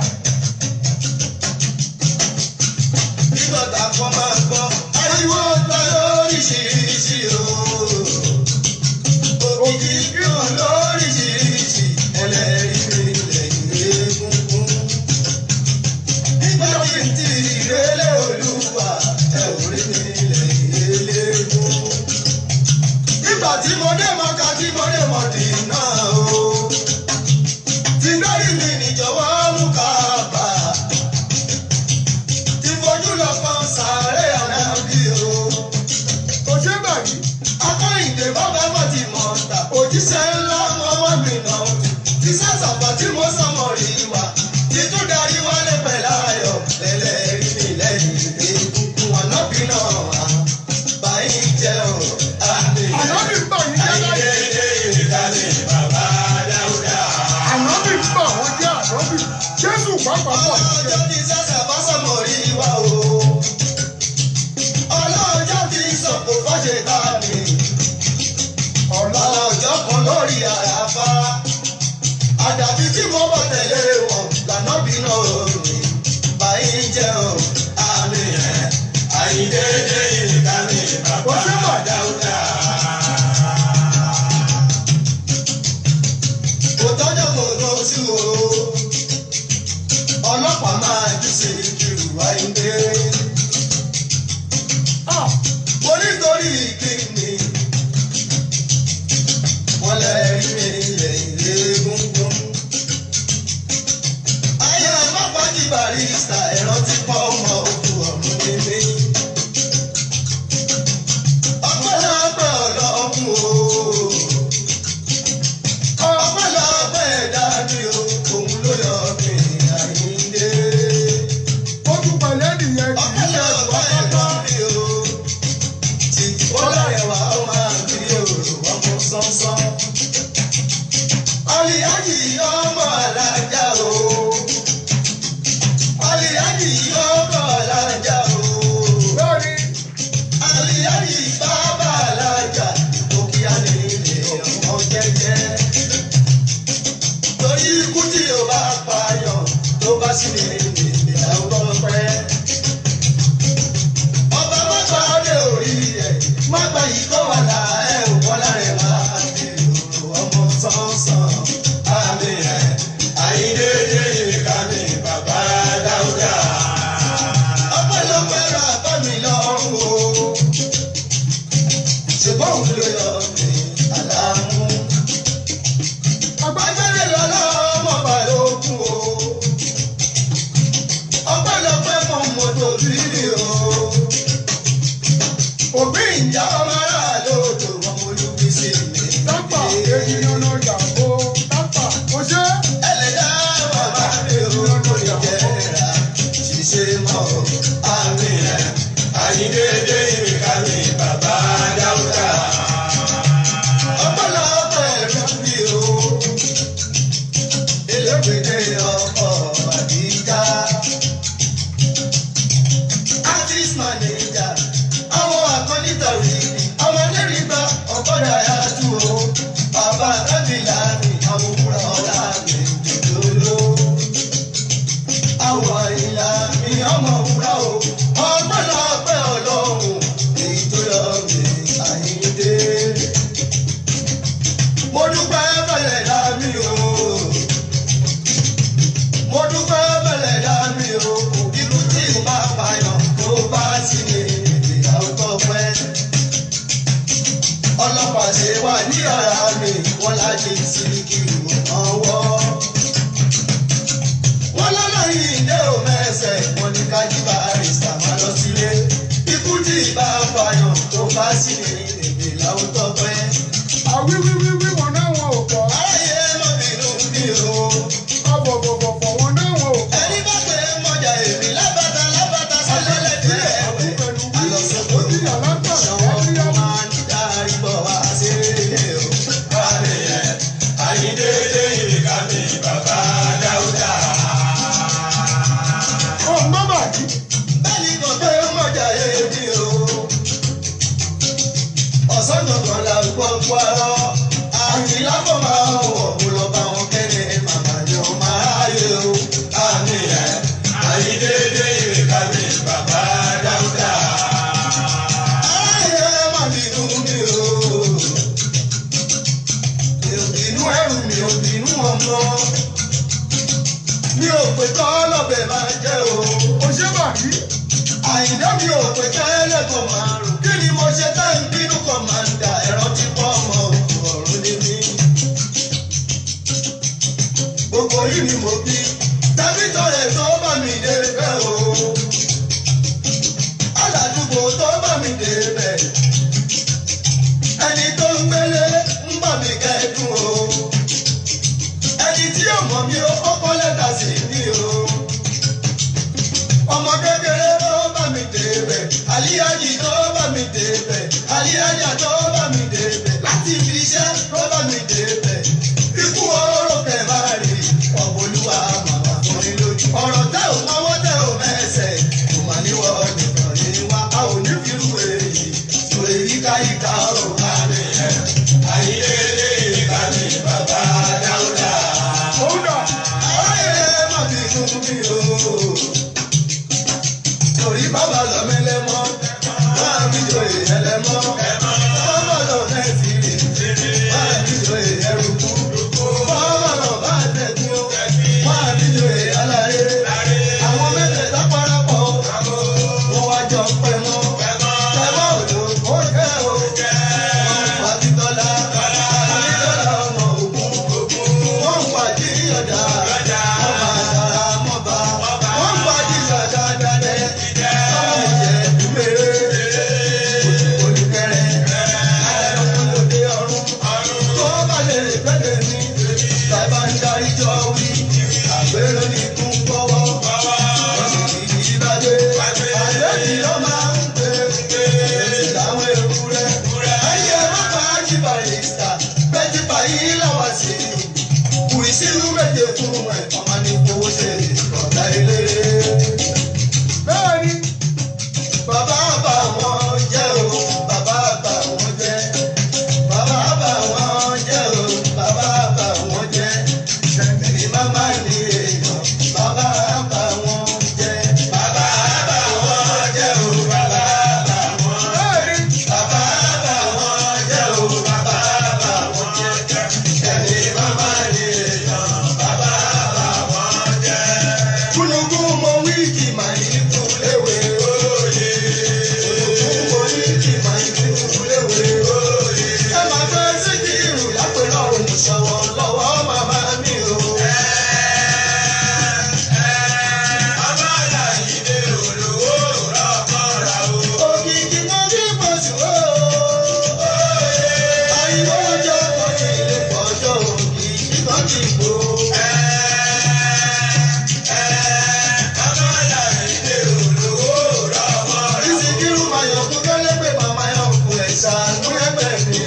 Nígbàtà kan máa gbọ́, ariwo ta lóríṣiríṣi o. Òkìkí kan lóríṣiríṣi, ẹlẹ́rìí ilẹ̀ ìrẹ́gúngún. Nígbà tí ti ìrẹ́lẹ̀ Olúwa, ẹ ò rí mi ilẹ̀ ìrẹ́lẹ́gún. Nígbà tí mo dé Mọ́kà tí mo dé Mọ̀dínà o. Ti lórí mi níjọ̀wọ́ mú kábà. Ti fojú lọ kan sàárè ànábì o. kò ṣe báyìí. Akọ́yìndé bàbá mọ̀ ti mọ̀ ta. Òjíṣẹ́ ńlá ọmọ mi náà. Ti sàṣàpà tí mo sọmọ rí wa. Ti tún darí wálé pẹ̀lú ayọ̀. Lẹ́lẹ́rìí mi lẹ́yìn egungun ànábì náà wá. Báyìí jẹ́ o, àmì. Ànábì ń bà yín jẹ́ láyé. Ayé ìdálé bàbá Dáúdà. Ànábì ń bà wọ́n jẹ́ ànábì. Jésù pàápàá bọ̀ yín jẹ́. Ọlọ́jọ́ ti sàṣàpá sọmọ rí wa o. Ọlọ́jọ́ ti sọ̀kò fọ́ṣẹ̀ tàbí. Ọlọ́jọ́ kan lórí àràfá. Àdàbí tí mo bọ̀ tẹ̀lé wọn lànà bínú òní. Báyìí jẹ́ o, àmì rẹ̀. Àyíndéédé ìdálé bàbá Dáúdà. Kò tọ́jọ́ kò lọ sí o. Barrister ẹ̀rọ ti pọ̀ ọmọ òkú ọ̀run nílé. Ọpẹ́lọpẹ́ Ọlọ́run o. Ọpẹ́lọpẹ́ ẹ̀dá mi o. Òun ló yọ mí Àyìndé. Ó tún pẹ̀lẹ́ nìyẹn kì í ṣe Ọpẹ́lọpẹ́ ẹ̀dá mi o. Tìtì bọ́lá ẹ̀wà ó máa ń bí òrò ọmọ sánsán. Àlìyájì ọmọ alájà o. Àlìyájì ọmọ alájà o. lórí Àlìyájì bàbá alájà òkè àlèlè ọmọ jẹ́jẹ́. Torí ikú tí o bá pààyàn tó bá sì lè lè ọgbọ́n pẹ́. Ọba má gba ọdẹ orí ẹ̀ má gba ìkọ́ wà láẹ̀ òkọ́lá rẹ̀ wá ní ìlú ọmọ sánsán. Àmì ẹ̀ Àyìndé ká ní bàbá Dáúdà. Ọpẹ́lọpẹ́ ra bá mi lọ́rùn o. Ṣùgbọ́n òun ló yọ mí àlámú. Agbájẹ́rẹ́ lọ́lọ́ ọmọ balógun o. Ọpẹ́lọpẹ́ mọ̀ mọ́tò bí o. Òbí ìjà ọmọ aráàlú odò ọmọ olúbísí mi. tápà èyí nánà yàgò tápà ó ṣe Ẹlẹ́dá bàbá mi ò kò lè jẹ́ra ṣiṣẹ́ mọ́ àmì ẹ̀. Àyìndé ká ní bàbá Dáúdà. Ọpẹ́lọpẹ́ ẹ̀rọ mi o. Elégbèdé ọkọ̀ Àdìjá. Artist manager. Àwọn akọ́nítọ̀rí. Àwọn onírìbá ọ̀kọ́dà yàtú o. Bàbá Rábìlà ni àwọn òwúrọ̀ ọ̀la mi dòdòdó. Àwọn ìlà mi ọmọ òwúrọ̀ o. Ọpẹ́lọpẹ́ Ọlọ́run èyí tó yọ mí Àyìndé. Mo dúpẹ́ bẹ̀lẹ̀ dá mi o. Mo dúpẹ́ bẹ̀lẹ̀ dá mi o. Irú tí n bá pààyàn tó bá sí ní ìgbéyàwó tó pẹ́. Ọlọ́pàá ṣe wà ní ara mi, wọ́n láti sí kí wọ́n wọ́. Wọ́n lọ́nà yìí dé o mẹ́sẹ̀, wọ́n ní ká jí Barrister máa lọ sílé. Ikú tí ì bá pààyàn tó bá sí ní ìgbéyàwó tó pẹ́. àwíwíwíwí wọn náà wọn ò kọ́ Ayé má bínú bí o. ọ̀bọ̀bọ̀bọ̀ wọn náà wọn ò kọ́. Ẹni bá pè é mọ̀jà èmi lábàtà sọ́lẹ́lẹ̀ tí ẹ̀ wẹ̀. Àlọ́sọ̀ tó ní ṣọwọ́ máa ń darí bọ̀ wá sí ilé o. Àmì ẹ̀ Àyìndé ká ní bàbá Dáúdà. ó ń gbọ́ bàjí Bẹ́ẹ̀ni kò pé mọ̀jà èmi o. Ọ̀sán gbọ̀ngàn la gbọ́ gbọ́ arọ́. Àyìnlá kò máa ń wọ̀ kó lọ bá wọn kẹ́lẹ́ màmá ni ó máa yẹ o. Àmì ẹ̀ Àyìndé ká ní bàbá Dáúdà. Ayé má bínú mi o. Mi ò bínú ẹrù mi ò bínú ọmọ. Mi ò pè kọ́ lọ́bẹ̀ máa jẹ́ o. ó ṣe bàjí Àyìndé mi ò pè kẹ́lẹ́ kọ̀ máa rùn. Kí ni mo ṣe tá ń bínú kọ̀mándà ẹ̀rọ ti pọ̀ ọmọ òkú ọ̀run ní mi. Gbogbo yìí ni mo bí. Tàbí tọrẹ tó bá mi dé bẹ́ẹ̀ o. Aládùúgbò tó bá mi dé bẹ́ẹ̀. Ẹni tó ń gbélé ń bà mí kẹ́dùn o. Ẹni tí ọmọ mi ó kọ́kọ́ lẹ́tà sí mi o. Ọmọ kékeré tó bá mi débẹ̀, àlíyájì tó bá mi débẹ̀, àlíyájà tó bá mi débẹ̀, láti ibi iṣẹ́ tó bá mi débẹ̀. Ikú oró kẹ̀ máa rí ọ̀bọ̀lúwa màmá fún mi lójú. Ọ̀rọ̀ tẹ́ ò mọ́wọ́ tẹ́ ò mẹ́sẹ̀, kò mà níwọ̀ nìkan ní wá. A ò ní fi rú èyí, tó èyí káyíká ò máa rí ẹ̀. Àyìndé ká ní bàbá Dáúdà. òun dà Ayé má bínú mi o. Torí bàbá lọ mẹ́lẹ́mọ́, máa fi joyè ẹlẹ́mọ́. Bàbá lọ mẹ́sìrì, máa fi joyè ẹrùkú. Bàbá lọ bá tẹ̀kún, máa fi joyè aláyé. Àwọn mẹ́tẹ̀ẹ̀ta parapọ̀, wọ́n wá jọ pẹ́ mọ́. Tẹ̀mọ́ òjò, ó jẹ́ o. Wọ́n pa Títọ́lá, Títọ́lá ọmọ Ògún. Wọ́n pa Jíyọ̀dá, wọ́n máa dára mọ́ba. àgbèrè ní kún gbọ́wọ́ ìbàdé àgbèjì ló máa ń gbé ìdáwọ̀ ewúrẹ́ ayé bàbá jìbàlìsà bẹ́jìbà yìí lọ́wọ́ sí kùrì sínú méje fún ẹ̀ ọmọ ní kówó ṣe ọ̀tá ilé. bẹ́ẹ̀ ni bàbá bá wọn jẹ́ o bàbá bá wọn jẹ́ bàbá bá wọn jẹ́ o bàbá bá wọn jẹ́ ṣẹ̀mí màmá ní èèyàn bàbá bá wọn jẹ́ bàbá bá wọn jẹ́ o bàbá bá wọn jẹ́ bàbá bá wọn jẹ́ o bàbá bá wọn jẹ́ ṣẹ̀mí màmá ní èèyàn bàbá bá wọn jẹ́. kúlùkù mọ wíìkì màá ní kúléwé òye kúlùkù mọ wíìkì màá ní kúléwé òye. ẹ máa fẹ́ sí kí irun lápẹ̀ lọ́rùn ṣọwọ́ lọ́wọ́ màmá mi o. òkìkí mọ́ bí mo sì wò ó. àyìnbó ọjọ́ kan kì í lè pọ̀jọ́ òkìkí kan kì í gbó. ìsìnkírù máa yọ̀ kú kẹ́lẹ́ pé màmá yọ̀ kú ẹ̀ ṣàánú ẹgbẹ́ mi.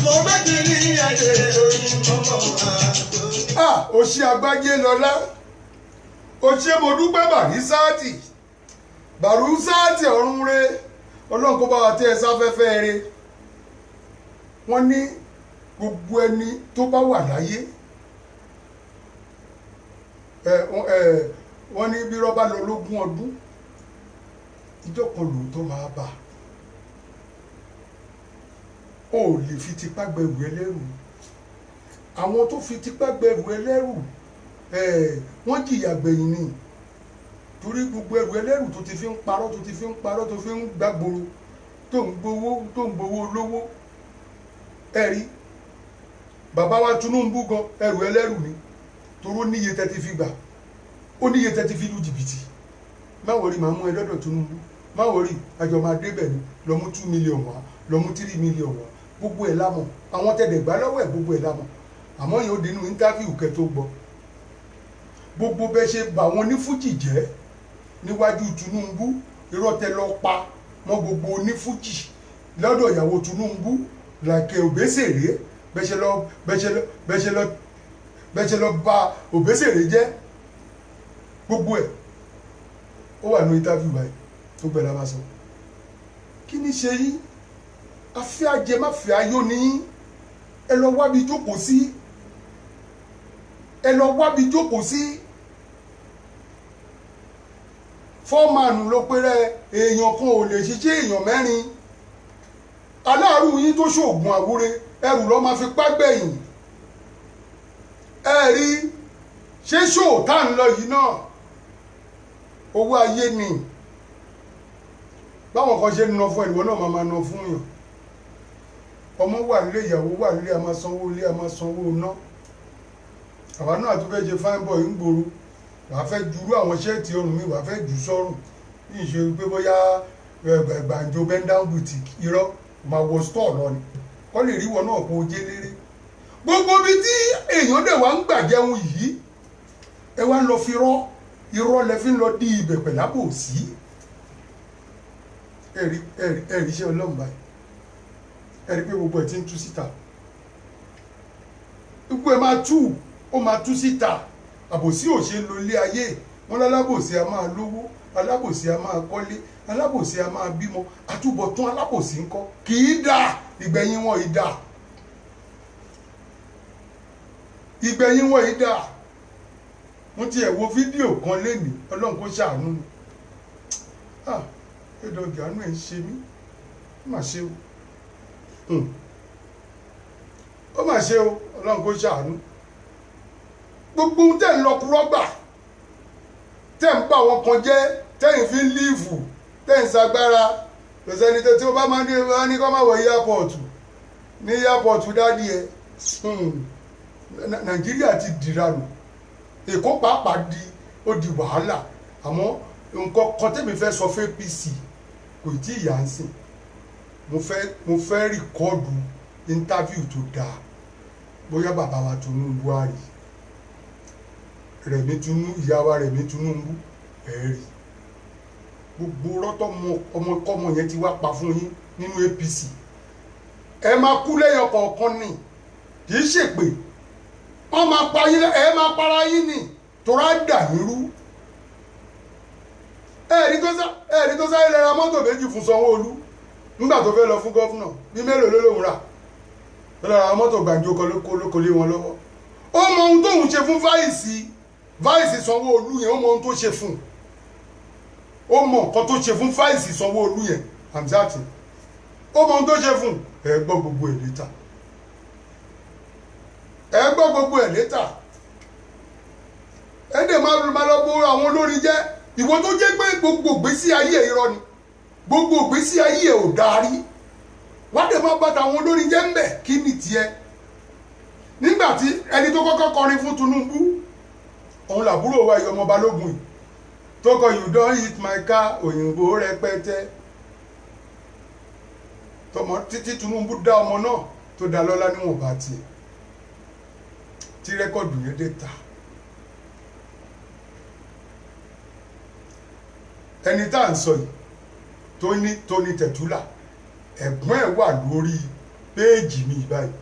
mo gbé kiri ẹ̀jẹ̀ lórí mọ́mọ́ máa. ó ṣe Agbájé lọ́lá ó ṣe mo dúpẹ́ Bàrísáàtì Bàrúsáàtì ọ̀run re ọlọ́run kó bá wa tẹ́ ẹ sáfẹ́fẹ́ re wọ́n ní gbogbo ẹni tó bá wà láyé wọ́n ní bí rọ́bà lọ lógún ọdún ìjọ kan lòótọ́ máa bà ó lè fi tipá gbẹrù ẹlẹ́rù àwọn tó fi tipá gbẹrù ẹlẹ́rù wọ́n jìyà gbẹ̀yìn ni torí gbogbo ẹrù ẹlẹ́rù tó ti fi ń parọ́ tó ti fi ń parọ́ tó fi ń gbàgbóró tó ń gbowó olówó ẹ̀rí bàbá wa Tinubu gan ẹrù ẹlẹ́rù ni toró níye tẹ́tí fi gbà ó níye tẹ́tí fi lu jìbìtì má wọrí màá mú ẹ lọ́dọ̀ Tinubu má wọrí àjọ máa débẹ̀ ni lọ mú 2 million wá lọ mú 3 million wá gbogbo ẹ̀ lámọ̀ àwọn tẹ̀dẹ̀ gbá lọ́wọ́ ẹ̀ gbogbo ẹ̀ lámọ̀ àmọ́ yóò dénú íńtáfíù kẹ́ tó gbọ́ gbogbo bẹ́ẹ̀ ṣe bà wọn ní fújì jẹ́ níwájú Tinubu irọ́ tẹ lọ pa mọ́ gbogbo onífújì lọ́dọ̀ ìyàwó Tinubu làkẹ́ Òbésèré bẹ́ẹ̀ ṣe lọ bà Òbésèré jẹ́ gbogbo ẹ̀ ó wà ní íńtáfíù báyìí tó gbẹ̀rẹ̀ bá sọ kí ni ṣe yí afẹ́ ajẹmáfẹ́ ayọ̀ ní ẹ lọ wábi jókòó sí ẹ lọ wábi jókòó sí fọ́ọ̀mánù ló péré èèyàn kan ò lè ṣiṣẹ́ èèyàn mẹ́rin aláàrú yín tó ṣoògùn àwúre ẹrù lọ́ máa fi págbẹ̀yìn ẹ rí ṣé ṣòótá ń lọ yìí náà owó ayé ni báwọn kan ṣe ń ná fún ìwọ náà máa ná fún yàn ọmọ wà nílé ìyàwó wà nílé a máa sanwó ilé a máa sanwó ná àwa náà tó fẹ́ ṣe fine boy ń gbòòrò wàá fẹ́ jurú àwọn ṣẹ́ẹ̀tì ọrùn mi wàá fẹ́ jù sọ́rùn ní ìṣe pé bóyá gbàǹjo bend-down boutique irọ́ máa wọ store lọ ni kọ́ lè ríwọ náà kó o jẹ́ léré gbogbo ibi tí èèyàn dẹ̀ wá ń gbàjẹun yìí ẹ wá ń lọ fi irọ́ lẹ fi ń lọ dí ibẹ̀ pẹ̀lábò sí ẹ̀rí iṣẹ́ ọlọ́run báyìí ẹ̀rí pé gbogbo ẹ̀ ti ń tú síta gbogbo ẹ̀ máa tú síta àbòsí ò ṣe lo ilé ayé wọn lálábòsí a máa lówó alábòsí a máa kọ́lé alábòsí a máa bímọ àtúbọ̀tán alábòsí ńkọ́ kì í dà ìgbẹ̀yìn wọn yìí dà ìgbẹ̀yìn wọn yìí dà mo ti ẹ̀ wo fídíò kan lénìí ọlọ́run kó ṣàánú mi ẹ̀dọ̀gì àánú ẹ̀ ń ṣe mí ó mà ṣe o ó mà ṣe o ọlọ́run kó ṣàánú gbogbo ohun tẹ́ ń lọ kúrọ́gbà tẹ́ ń bá wọn kan jẹ́ tẹ́yìn fi ń líìfù tẹ́ ń sagbára lọ́sẹ̀ni tí wọ́n bá máa ní kọ́ máa wọ airport ní airport dádì ẹ̀ Nàìjíríà ti dìranù Èkó pàápàá ó di wàhálà àmọ́ nǹkan kan tẹ́mi fẹ́ sọ fún APC kò tí ì yà ń sìn mo fẹ́ rìkọ́ọ̀dù interview tó dáa bóyá bàbá wa Tinubu á rí ìyá wa Rẹ̀mí Tinubu rí gbogbo rọ́tọ́ ọmọkọ́mọ yẹn ti wá pa fún yín nínú APC ẹ máa kú lẹ́yọ kọ̀ọ̀kan ni kì í ṣèpè wọ́n máa pa yín ẹ máa para yín ni torá dà yín rú ẹ̀ẹ́dí tó sáré lọ ra mọ́tò méjì fún Sanwó-Olú nígbà tó fẹ́ lọ fún gọ́fúnà bí mélòó ló lóun rà lọ ra mọ́tò gbàǹjo kó lé wọn lọ́wọ́ ó mọ ohun tóun ṣe fún fáìsì Sanwó-Olú yẹn ó mọ ohun tó ṣe fún ó mọ nǹkan tó ṣe fún fáìsì Sanwó-Olú yẹn Hamzat ó mọ ohun tó ṣe fún ẹ gbọ́ gbogbo ẹ̀ létà ẹ dẹ̀ máa lọ bo àwọn olórin jẹ́ ìwọ tó jẹ́ pé gbogbo ìgbésí ayé ẹ̀ irọ́ ni gbogbo ìgbésí ayé ẹ̀ ò darí wá dẹ̀ máa bàtà àwọn olórin jẹ́ ń bẹ̀ kí ni tiẹ̀ nígbà tí ẹni tó kọ́kọ́ kọrin fún Tinubu òun làbúrò wa Ọmọ Balógun yìí tó kọ you don hit my car òyìnbó rẹpẹtẹ tọmọ títí Tinubu dá ọmọ náà tó dá lọ́lá níwọ̀n bá tiẹ̀ tí rẹ́kọ̀dù yẹn dé ta ẹni tá à ń sọ yìí Tóní Tẹ̀túlà ẹ̀gbọ́n ẹ̀ wà lórí péèjì mi báyìí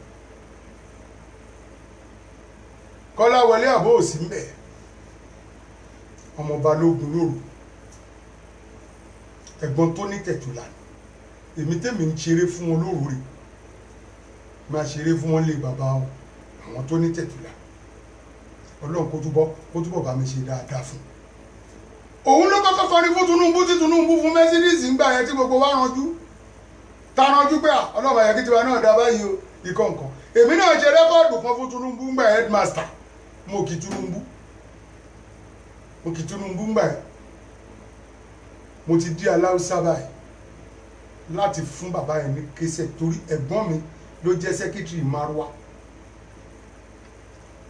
Kọ́láwọlé àbó òsì ń bẹ̀ Ọmọ Balógun lóru ẹ̀gbọ́n Tóní Tẹ̀túlà èmi tèmi ń ṣeré fún wọn lóru rè máa ṣeré fún wọn lé bàbá wọn àwọn Tóní Tẹ̀túlà Ọlọ́run kó túbọ̀ bá mi ṣe dáadáa fún òun ló kọ́kọ́ kọrin fún Tinubu tí Tinubu fún Mercedes ńgbà yẹn tí gbogbo wa ranjú pé ọlọ́mọ yẹn kí tiwa náà dá báyìí o ikọ̀ nǹkan èmi náà ṣe rẹ́kọ́ọ̀dù kan fún Tinubu ńgbà yẹn headmaster mo kì Tinubu ńgbà yẹn mo ti di aláùsá báyìí láti fún bàbá yẹn ní kéṣẹ́ torí ẹ̀gbọ́n mi ló jẹ́ sẹ́kítírì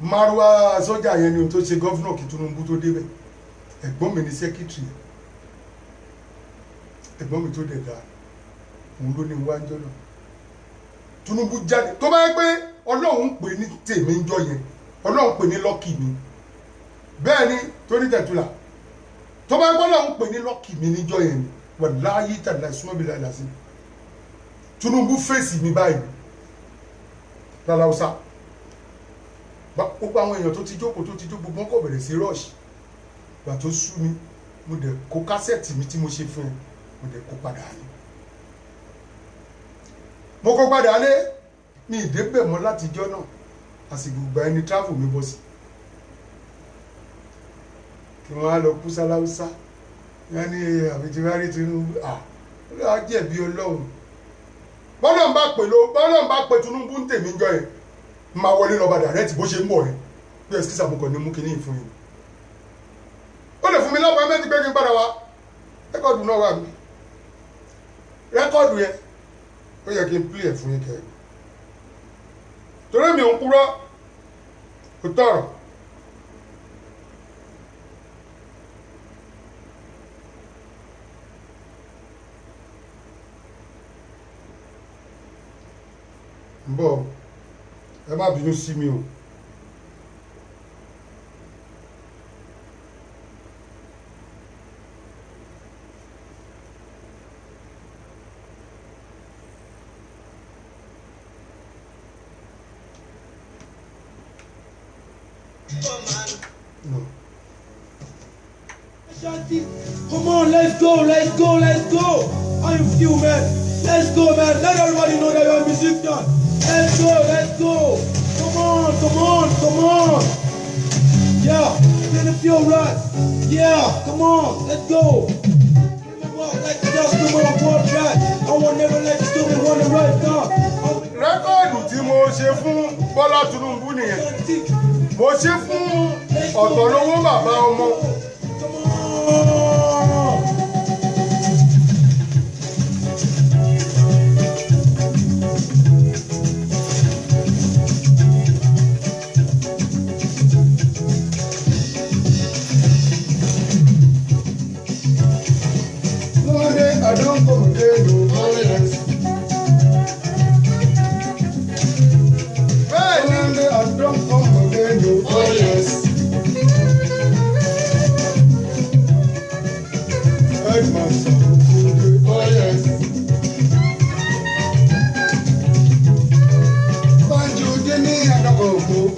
Marwa sọ́jà yẹn ni o tó ṣe gọ́fúnà kí Tinubu tó débẹ̀ ẹ̀gbọ́n mi ní sẹ́kítírì ẹ̀gbọ́n mi tó dẹ̀ dáa òun ló ní wájọ́ náà Tinubu jáde tó bá yẹ pé Ọlọ́run pè ní tèmi ń jọ yẹn Ọlọ́run pè ní lọ́kì mi bẹ́ẹ̀ ni Tóní Tẹ̀túlà tó bá yẹ pé Ọlọ́run pè ní lọ́kì mi níjọ́ yẹn ni wàláyé tàbí súnmọ́ bí láì lásì Tinubu fèsì mi báyìí lálàúsá gbogbo àwọn èèyàn tó ti jókòó gbogbo wọn kò bẹ̀rẹ̀ sí rọ́ọ̀ṣì gbà tó sú mi mo dẹ̀ kó kásẹ̀tì mi tí mo ṣe fún ẹ mo dẹ̀ kó padà lé mi ìdébẹ̀ mọ́ láti jọ́ náà àsìkò ìgbà ẹni travel mi bọ́ sí kí wọ́n á lọ kú sáláúsá yẹn ní àbíjúwárí Tinubu á jẹ̀bi Ọlọ́run bọ́lọ̀ ń bá pè Tinubu ń tèmi jọ yẹn máa wọlé lọ́ba dàrẹ́tì bó ṣe ń bọ̀ yẹn bí ẹ̀sìkísà mo kàn ní mú kinní ìfún yìí ó lè fún mi lọ́pàá mẹ́tí pé kí n padà wá rẹ́kọ̀dù náà wà mí rẹ́kọ̀dù yẹn ó yẹ kí n pílẹ̀ fún yín kẹ́ torí mi ò ń purọ́ kò tọ̀rọ̀ ń bọ̀ ẹ má bínú sí mi o. No. Come on, let's go. How you feel, man? Let's go, man. Let everybody know that you're a musician. Let's go. Come on. Yeah, gonna feel right. Yeah, come on, let's go. Let's just come on, walk right. I will never let you do me one the right time. Rẹ́kọ̀dù tí mo ṣe fún Bọ́lá Tinubu nìyẹn. Mo ṣe fún Ọ̀tọ̀lówó bàbá ọmọ. I don't go to the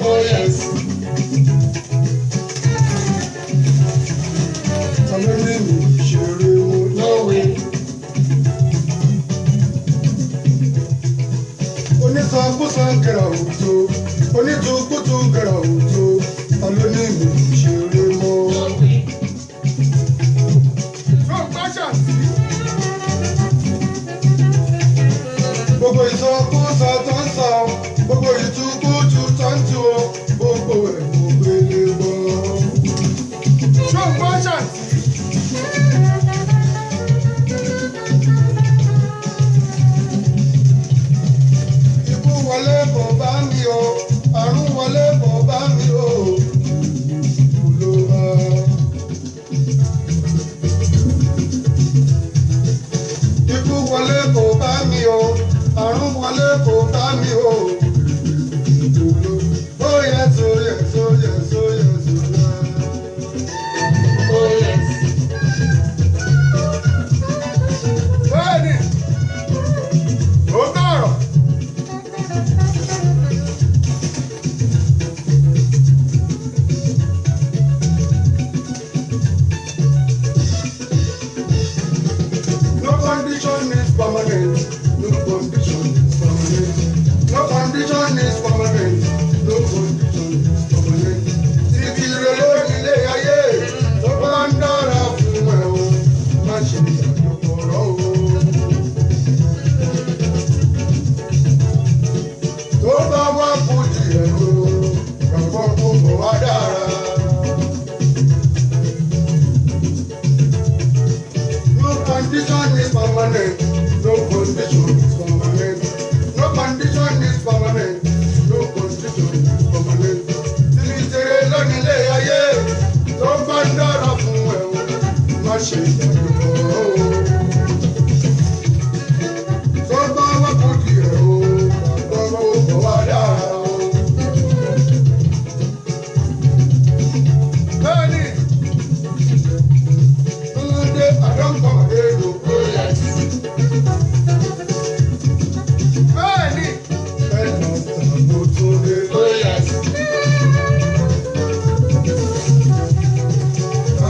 oh yes. Tọ́lọ́ní mi ṣeré mo No way. Onísọkúsọ gẹ̀rà òjò, onítùkútù gẹ̀rà òjò, tọ́lọ́ní mi ṣeré mo. No way. Yóò gbáṣà sí. Gbogbo ìsọkúsọ tó ń sọ, gbogbo ìtukútu tó ń tu o, gbogbo ẹ̀ kò gbélé bọ́. Yóò gbáṣà sí. Ikú wọlé kò bá mi o, àrùn wọlé kò bá mi o, ìlú ló wá. Ikú wọlé kò bá mi o, àrùn wọlé kò bá mi o, ìlú ló. Oh yes, oh yes, oh yes, oh yes, oh yes. Oh yes. Bẹ́ẹ̀ni, ó tọ̀rọ̀. No condition is permanent. No condition is permanent. No condition is permanent. No condition is permanent. Ibi ìrẹ̀lẹ̀ ilé ayé tó bá ń dára fún ẹ o, má ṣe ìyàjọpọ̀rọ̀ o. Tó bá wá kú díẹ̀ o, gbàgbọ́ kó bọ̀ wá dára. No condition is permanent. No condition is permanent. No condition is permanent. No condition is permanent. Ibi ìṣeré lónílé ayé tó bá ń dára fún ẹ o, má ṣe ìyàjọpọ̀rọ̀ o. Tó bá wá kú díẹ̀ o, gbàgbọ́ kó bọ̀ wá dára o. Bẹ́ẹ̀ni, Tunde Adọ́nkọ̀mọ̀dé Oh yes. bẹ́ẹ̀ni, ẹ̀nà tàbó Tunde. Oh yes.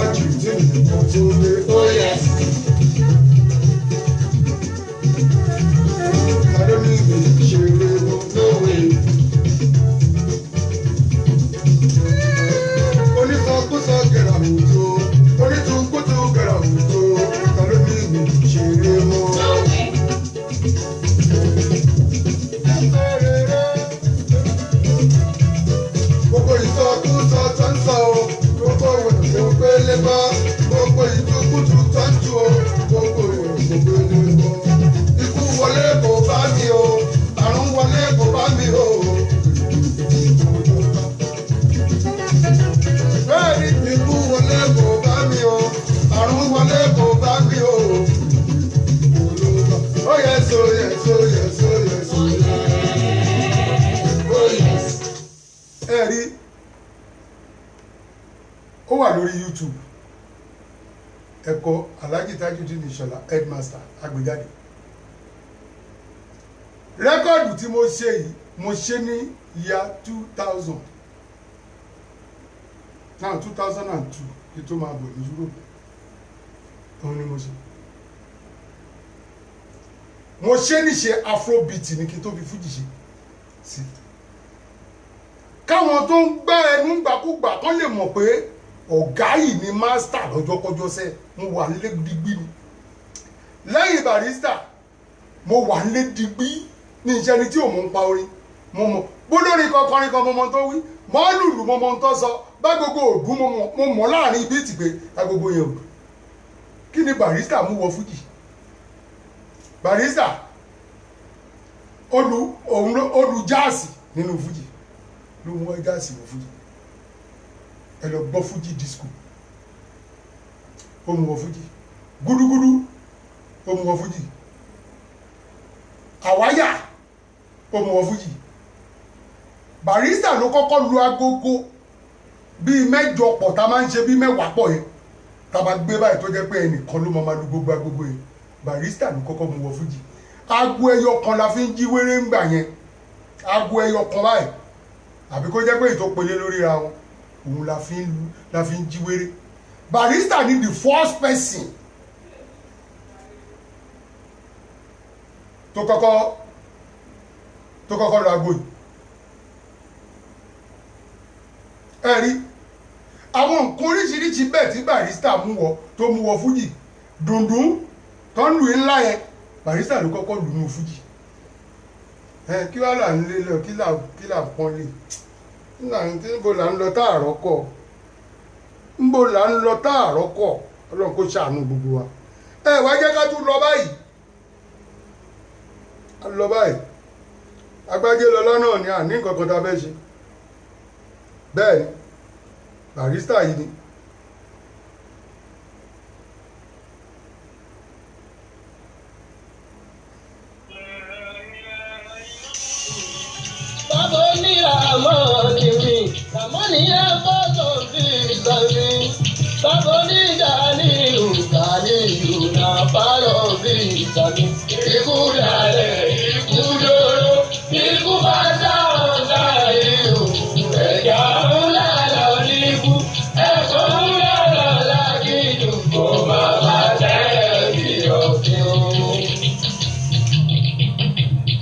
Ajìtì nìkan Tunde. Oh yes. Adóní mi ṣeré mo. No way. Onísọkúsọ gẹ̀rà òjò, onítùkútù gẹ̀rà òjò, Adóní mi ṣeré mo. No way. Gbogbo ìsọkúsọ tó ń sọ o, gbogbo ìwẹ̀ tó gbélé bọ́, gbogbo ìtukútu tó ń tu o, gbogbo ìwẹ̀ tó gbélé bọ́. Ikú wọlé kò bá mi o, àrùn wọlé kò bá mi o. Bẹ́ẹ̀ni, ikú wọlé kò bá mi o, àrùn wọlé kò bá mi o. Ó yẹ so yẹ so yẹ so yẹ so Oh yẹ. yes. Oh yes. Ẹ rí, ó wà lórí YouTube, ẹ̀kọ́ Alhaji Tajudeen Ìṣọ̀lá headmaster agbèjáde. Rẹ́kọ̀dù tí mo ṣe yìí mo ṣe ní year 2000 now 2002 kí tó máa bọ̀ ní Europe, òun ni mo ṣe. Mo ṣe níṣe afrobeat ní kí tó fi fújì ṣe sí. Káwọn tó ń gbá ẹnu gbàkúgbà kán lè mọ̀ pé ọ̀gá yìí ni master lọ́jọ́kọ́jọ́ sẹ́, mo wà nílé digbí ni. Lẹ́yìn Barrister mo wà nílé digbí ní iṣẹ́ ni tí ò mọ̀ ń pa orin, mo mọ̀ bólórin kọkọrin kan mo mọ̀ tó wí, mọ́ lùlù mo mọ̀ tó sọ, bá gbogbo òdú mo mọ̀ láàrin bíìtì pé agbogbo yẹn òdù. Kí ni Barrister mú wọ fújì? Barrister olù jáàsì nínú fújì ló mú jáàsì wọ fújì. Ẹ lọ gbọ́ fújì disco, ó mú wọ fújì. Gúdúgúdú, ó mú wọ fújì. Àwáyà, ó mú wọ fújì. Barrister ló kọ́kọ́ lu agogo bíi mẹ́jọ pọ̀ tá a máa ń ṣe bíi mẹ́wàá pọ̀ yẹn, tá a máa gbé báyìí tó jẹ́ pé ẹnìkan ló máa lu gbogbo agogo yẹn. Barrister ló kọ́kọ́ mú wọ fújì. Ago ẹyọ kan la fi ń jí wéré ń gbà yẹn, ago ẹyọ kan báyìí àbí kó jẹ́ pé ètò pele lórí ra wọn òun la fi ń jí wéré. Barrister ni the first person tó kọ́kọ́ lọ agbo yìí. ẹ rí àwọn nǹkan oríṣiríṣi bẹ́ẹ̀ tí Barrister tó mú wọ fújì dùndún tó ń lù ńlá yẹn Barrister ló kọ́kọ́ lù nù fújì. Kí wàá là ń lé lọ kí là pọ́n lé níbo là ń lọ táàrọ́ kọ̀ níbo là ń lọ táàrọ́ kọ̀ Ọlọ́run kó ṣàánú gbogbo wa. Wá jẹ́ ká tún lọ báyìí Agbájé lọ lọ́nà ni àní nǹkan kan tá a fẹ́ ṣe bẹ́ẹ̀ ni Barrister yìí ni. Bàbá oníràmọ́ ni mi, àmọ́ nìyẹn fọ́tò bí ìsọ̀rí. Bàbá onídàáni ìrùkàní ìrùnà pálọ̀ bí ìsọ̀rí. Ikú dàlẹ̀, ikú dóró, ikú bá dáhùn láàyè o. Ẹ̀yà ńlá lọ níkú, ẹ̀kọ́ ńlá lọ lágídù, kò máa bá tẹ̀ bí òfin o.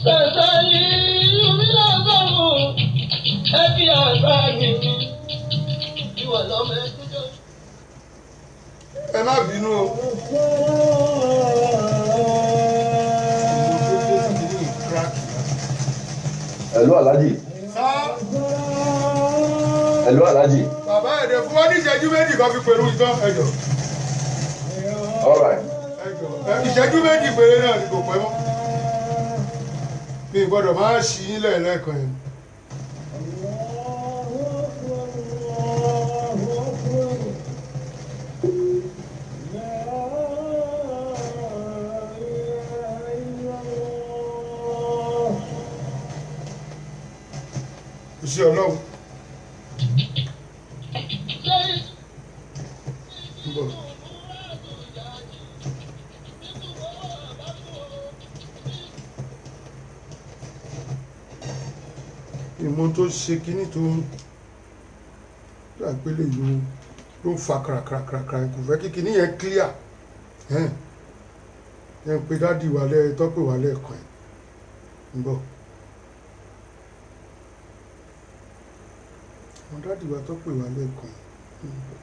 Sẹ̀sẹ̀ yìí mi lọ́sọ̀rọ̀ ẹbí àgbà mi ìwà lọ́mọ ẹgbẹ́. Ẹ má bínú o. Hello Alhaji. Hello Alhaji. Bàbá ẹ̀dẹ̀ fún wọn ní ìṣẹ́jú méjì kan fi pẹ̀lú ìtàn ẹ̀jọ̀. All right. Ìṣẹ́jú méjì péré náà ni kò pẹ́ mọ́. Mi gbọ́dọ̀ máa ṣí ilẹ̀ lẹ́ẹ̀kan yẹn. Iṣẹ́ Ọlọ́run. Ìmọ̀ tó ṣe kíní tó gbàgbélé yìí ló ń fa kàràkàràkàrà kò fẹ́ kí kíní yẹn clear yẹn pé dádì wà tọ́pẹ̀ wà lẹ́ẹ̀kan ẹ̀ ń bọ̀. Àwọn dádì wà tọ́pẹ̀ wà lẹ́ẹ̀kan ẹ̀ ń bọ̀.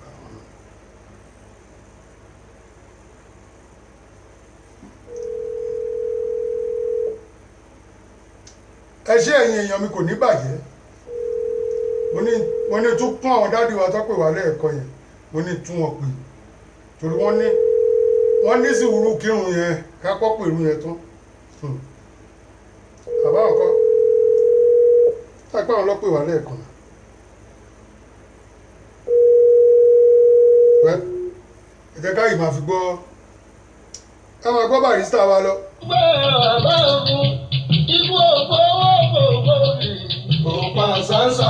Ẹ ṣé ẹ̀yin èèyàn mi kò ní bàjẹ́ mo ní tún kún àwọn dádì wa tọ́pẹ̀ wà lẹ́ẹ̀kan yẹn mo ní tún wọn pè torí wọ́n ní sùúrù kírun yẹn kápọ́ pèrú yẹn tán bàbá ọkọ táìpá àwọn ọlọ́pẹ̀ wà lẹ́ẹ̀kan ẹ jẹ́ káyì máa fi gbọ́ ẹ máa gbọ́ Barrister wa lọ. Ikú ògbó ògbó mi, òpá sánsá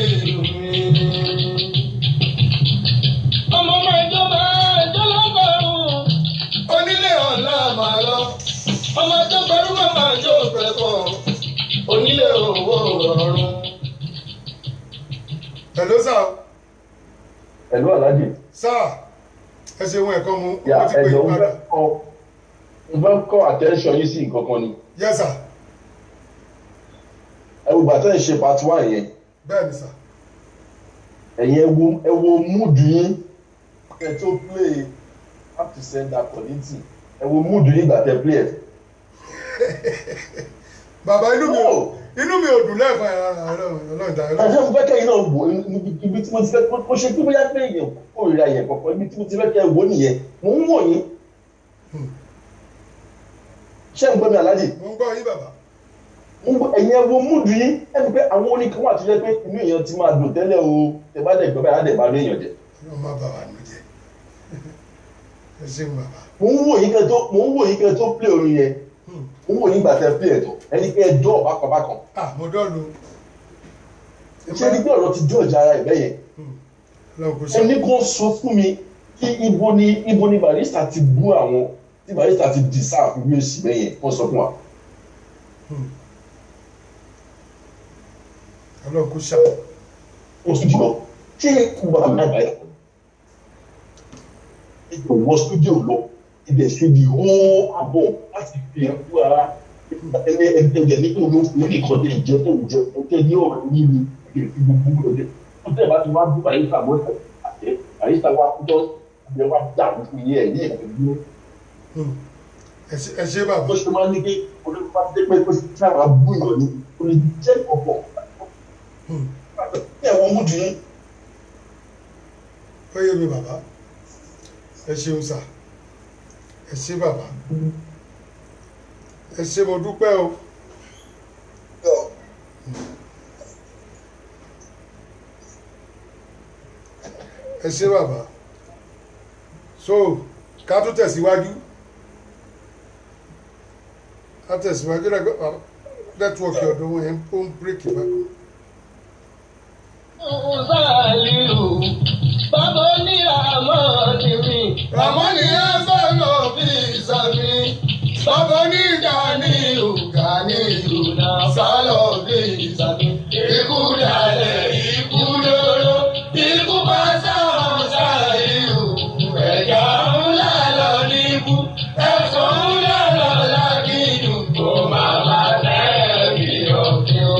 ìlú mi. Ọmọ máa jọba lọ́gọ́rùn-ún, onílé ọ̀la máa lọ. Ọmọ tó gbẹrú máa jó pẹ̀pọ̀, onílé owó rọrùn. Hello sir. Hello Alhaji. Sir, ẹ ṣe ohun ẹ̀kan mu Ya ti pè ẹ̀jọ̀ é padà. ń fẹ́ kọ́ attention yín sí nǹkan kan ni. Yes sir. Ẹ wo bàtà ń ṣe part 1 yẹn. Bẹ́ẹ̀ni sir. Ẹ̀yin ẹ wo mood yín ẹ tó play have to send that quality. Ẹ wo mood yín gbà tẹ play ẹ̀. Bàbá inú mi ò dùn lẹ́ẹ̀kan Ọlọ́run dá Àṣẹ mo fẹ́ kẹ́yìn náà wò ibi tí mo ti fẹ́ kó ṣe pé bóyá pé èèyàn kò rí ayẹ̀ kọ̀ọ̀kan ibi tí mo ti fẹ́ kẹ́ wò nìyẹn. Mo ń wò yín. Ṣé ń gbọ́ mi Alhaji? mo ń gbọ́ yín bàbá. Ẹ̀yin ẹ wo múdù yín ẹni pé àwọn oníkan wà tó jẹ́ pé inú èèyàn ti máa dùn tẹ́lẹ̀ o tẹ bá dẹ̀ gbọ́ báyìí á dẹ̀ bá lé èèyàn jẹ. Ọlọ́run má bà wá nù jẹ́. Ẹ ṣeun bàbá. Mo ń wò yín kẹ́ tó play orin yẹn mo ń wò yín gbà tẹ play ẹ̀tọ́ ẹni pé ẹ dọ́ bákanbákan. Mo dọ́nu. Ṣé ní pé ọ̀rọ̀ ti George ara ẹ̀ bẹ́yẹn? Ẹni kan sọ fún mi kí ibo ni Barrister ti bú àwọn tí Barrister ti deserve ìwé òsì bẹ́yẹn kó sọ fún wa. Ọlọ́run kò ṣá. Wọ́n studio lọ. Ṣé wàá mi àgbáyà? Ètò wọ studio lọ. Ibẹ̀ ṣe di whole album láti fi hàn fún ara. Ẹgbẹ́ ní kò ló fún ní ìkọ́ni ìjẹ́ tó ń jẹ ọjọ́ ní ọ̀rọ̀ nínú ìrètí gbogbo ọdẹ. Ó tẹ̀ bá ti wá bí Barrister mọ́tò àti Barrister wá kújọ́ ìgbẹ́ wá dàrú fún ilé ẹ̀ ní ẹ̀kọ́ ẹ ṣe bàbá. Bó ṣe máa ń ní kí olùkọ́ dé pé kó ṣe sára bú ìyọ̀ ní olè jẹ́ ọ̀pọ̀. Ẹ̀wọ̀n mú dùn. Ó yé mi bàbá. Ẹ ṣeun sà. Ẹ ṣe bàbá. Ẹ ṣe mo dúpẹ́ o. Ẹ ṣe bàbá. So ká tún tẹ̀síwájú. Ká tẹ̀síwájú nẹ́tíwọ̀kì ọ̀dọ̀ wọn yẹn ó ń bírèkì bákan. Bàbá ní àmọ́ ni mi. Àmọ́ ni ẹ sọ̀rọ̀ bí ìsàmì. Bàbá ní Gani o, Gani o, sálọ̀ bí ìsàmì. Ikú dalẹ̀, ikú lóró, ikú bá sáwọn sáyé o. Ẹ̀yà ńlá lọ níbú, ẹ̀fọ́ ńlá lọ lágídù. Kò máa bá bẹ́ẹ̀ bí ọ̀kẹ́ o.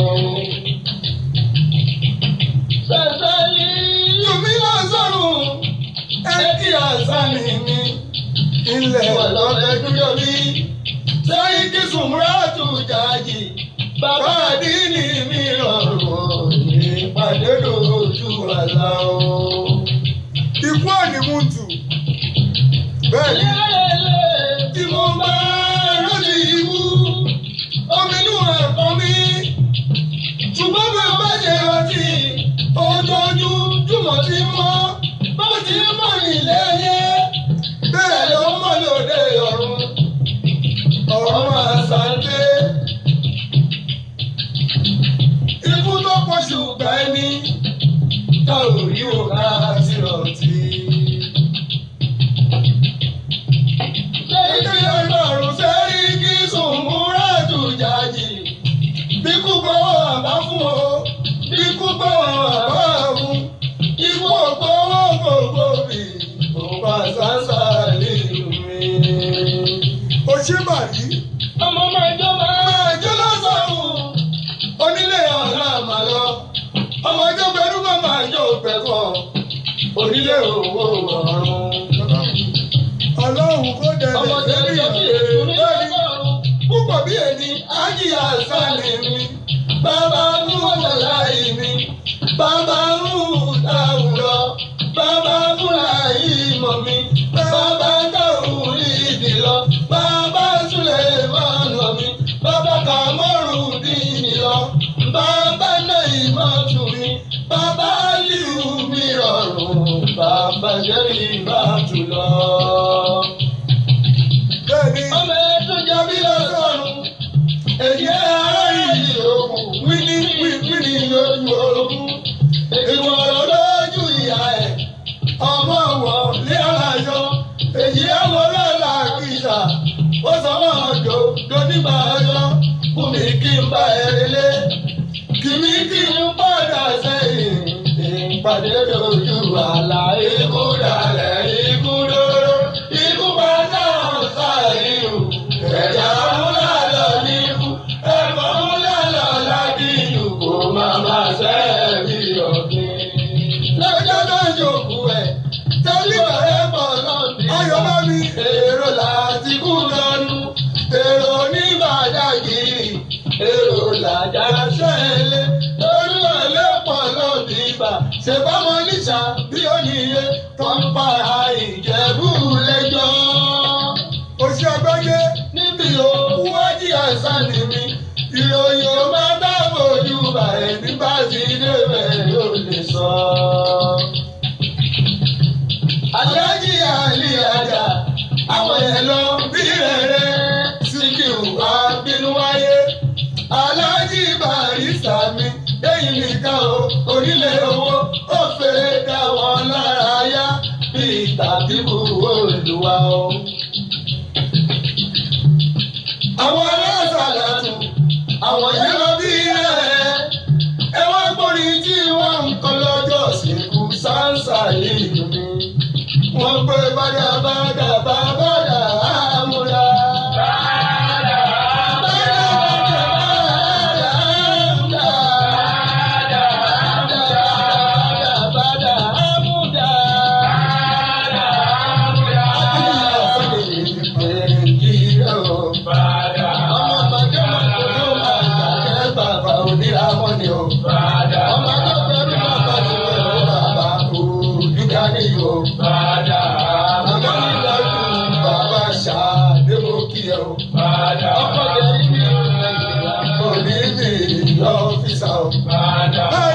Sẹ̀sẹ̀lì. Yomi lọ sọ̀rùn, ẹ kí àṣà mi ní. Ilẹ̀ ọ̀lọ́dẹ́dún yọmí. Sẹ́yìn kí Sùmúràtù Jàjì. Bàbá àdínì mi rọrùn ìpàdé lójú àlá o. Ikú ànímùtù. Bẹ́ẹ̀ni. Tí mo bá rántí ikú, omi inú ẹ̀kọ́ mi. Ṣùgbọ́n bí o bá ṣe rántí, ojoojúmọ́ ti mọ́, bó ti mọ́ nílé yé. Bẹ́ẹ̀ ló mọ́ lóde ọ̀run. Ọ̀run àṣàǹdé. Ikú tó pọ̀ ṣùgbọ́n ẹni tá ò rí òkà àti rántí. Ṣé Ọlọ́run sẹ́rí kí Sùmúràtù Jàjì? Bí kú gbọ́wọ́ àbá fún o, bí kú gbọ́wọ́ àbá fún. Ikú ògbówó gbogbo bì, òpá sánsá lè mi. Ó ṣe bàrí. Ọmọ máa jó Máa jó lọ́sàn-án. Onílé ọ̀la mà lọ. Ọmọ ọjọ́ pẹ̀lú mọ́ máa jó pẹ̀kọ́. Onílé owó ọ̀run. Ọlọ́run kó dẹ̀lẹ̀ ọmọ tẹ̀lé lórí lókè ètò ní lórí. ọgọ́rùn-ún. Púpọ̀ bí èmi, ájìyà sálì mi. Bàbá mú ọ̀láì mi. Bàbá mú àwùrọ̀. Bàbá mú láì mọ̀ mi. Bàbá dáhùn ìdí lọ. Bàbá Súlẹ̀ máa nà mí. Bàbá Kàmọ́rù bí mi lọ. Bàbá náà ìmọ̀ tù mí. Bàbá Líù mi rọrùn. Bàbá Jẹ́rì bá tù lọ. Bẹ́ẹ̀ni. Ọmọ ẹ̀dùn jẹ́ bí lọ́sọ̀rùn. Èyí ara yìí òkú wíní wíní lójú orogún. Èyí wọ̀rọ̀ lójú ìyá ẹ̀. Ọmọ wọ̀ lé aláyọ̀. Èyí àwọn ọlọ́lá kìsà. Ó sọ wọ́n ọjọ́ lónígbà ọjọ́. Fún mi kí n bá ẹrẹ lé. Kì mí kí n padà sẹ́yìn. Ìpàdé lójú àlá. Ikú dalẹ̀, ikú lóró. Ikú bá dáhùn sáyé o. Ẹ̀yà ńlá lọ níbú. Ẹ̀fọ́ ńlá lọ lágídù. Kò máa máa sẹ́ẹ̀rí ọ̀gbìn. Lọ́jọ́ tó ń jòkó ẹ̀. Tẹ́lí bẹ̀rẹ̀ pọ̀ lọ́bì. Ayọ̀ bá mi. Èrò láti kú lọ́nu. Èrò ní Bàdágì. Èrò làjà sẹ́lẹ̀. Olúwọlé pọ̀ lọ́bì bà. Ṣèbámọ́ níṣà bí ó níye. Tó ń pa Ìjẹ̀bú lẹ́jọ́. Oṣù Àgbáyé níbi òkú wájú àṣà ni mi. Ìròyìn ò máa bá fojú bà ẹ̀ nígbà tí débẹ̀ yóò lè sọ. Aláàjì àlè àjà àwọn ẹ̀ lọ bí rẹ̀rẹ̀ Síkírù abínú wáyé. Aláàjì Barrister mi lẹ́yìn nìkan o onílé owó ó fẹ́ dá wọn lára yá bí tàbí buwó Olúwa o. Àwọn aláṣàlátù àwọn yẹn lọ bí rẹ̀ ẹ wá gbọ́. ramọ́ni o. Ọmọ tó pẹ̀lú bàbá ti pẹ̀lú bàbá o. Dúkà ní o. Ọmọ mi lọ́dún bàbá ṣàdébò kí ẹ o. Ọkọ̀ jẹ́ ibi òní mi lọ́fíìsà o. Bàbá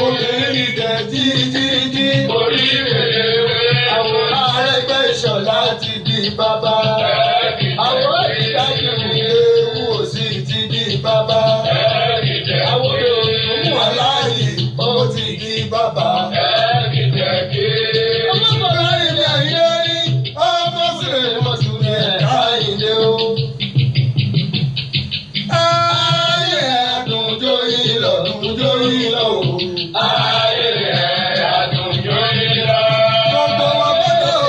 obìnrin tẹ̀ títí orí rèéwé. Àwọn Arẹ́gbẹ́ṣọlá ti di bàbá. Àwọn ìdájọ́ ewu òsì ti di bàbá. Àwọn olóògùn aláàyè ó ti di bàbá. Ọmọkùnrin ní ayé rí ọmọ sílẹ̀ mọ́tò ní ẹ̀ka ìdè o. Ayé ẹ̀dùn jóyìn lọ o. Ayé ẹ̀dùn jóyìn lọ. Gbogbo wa gbọ́dọ̀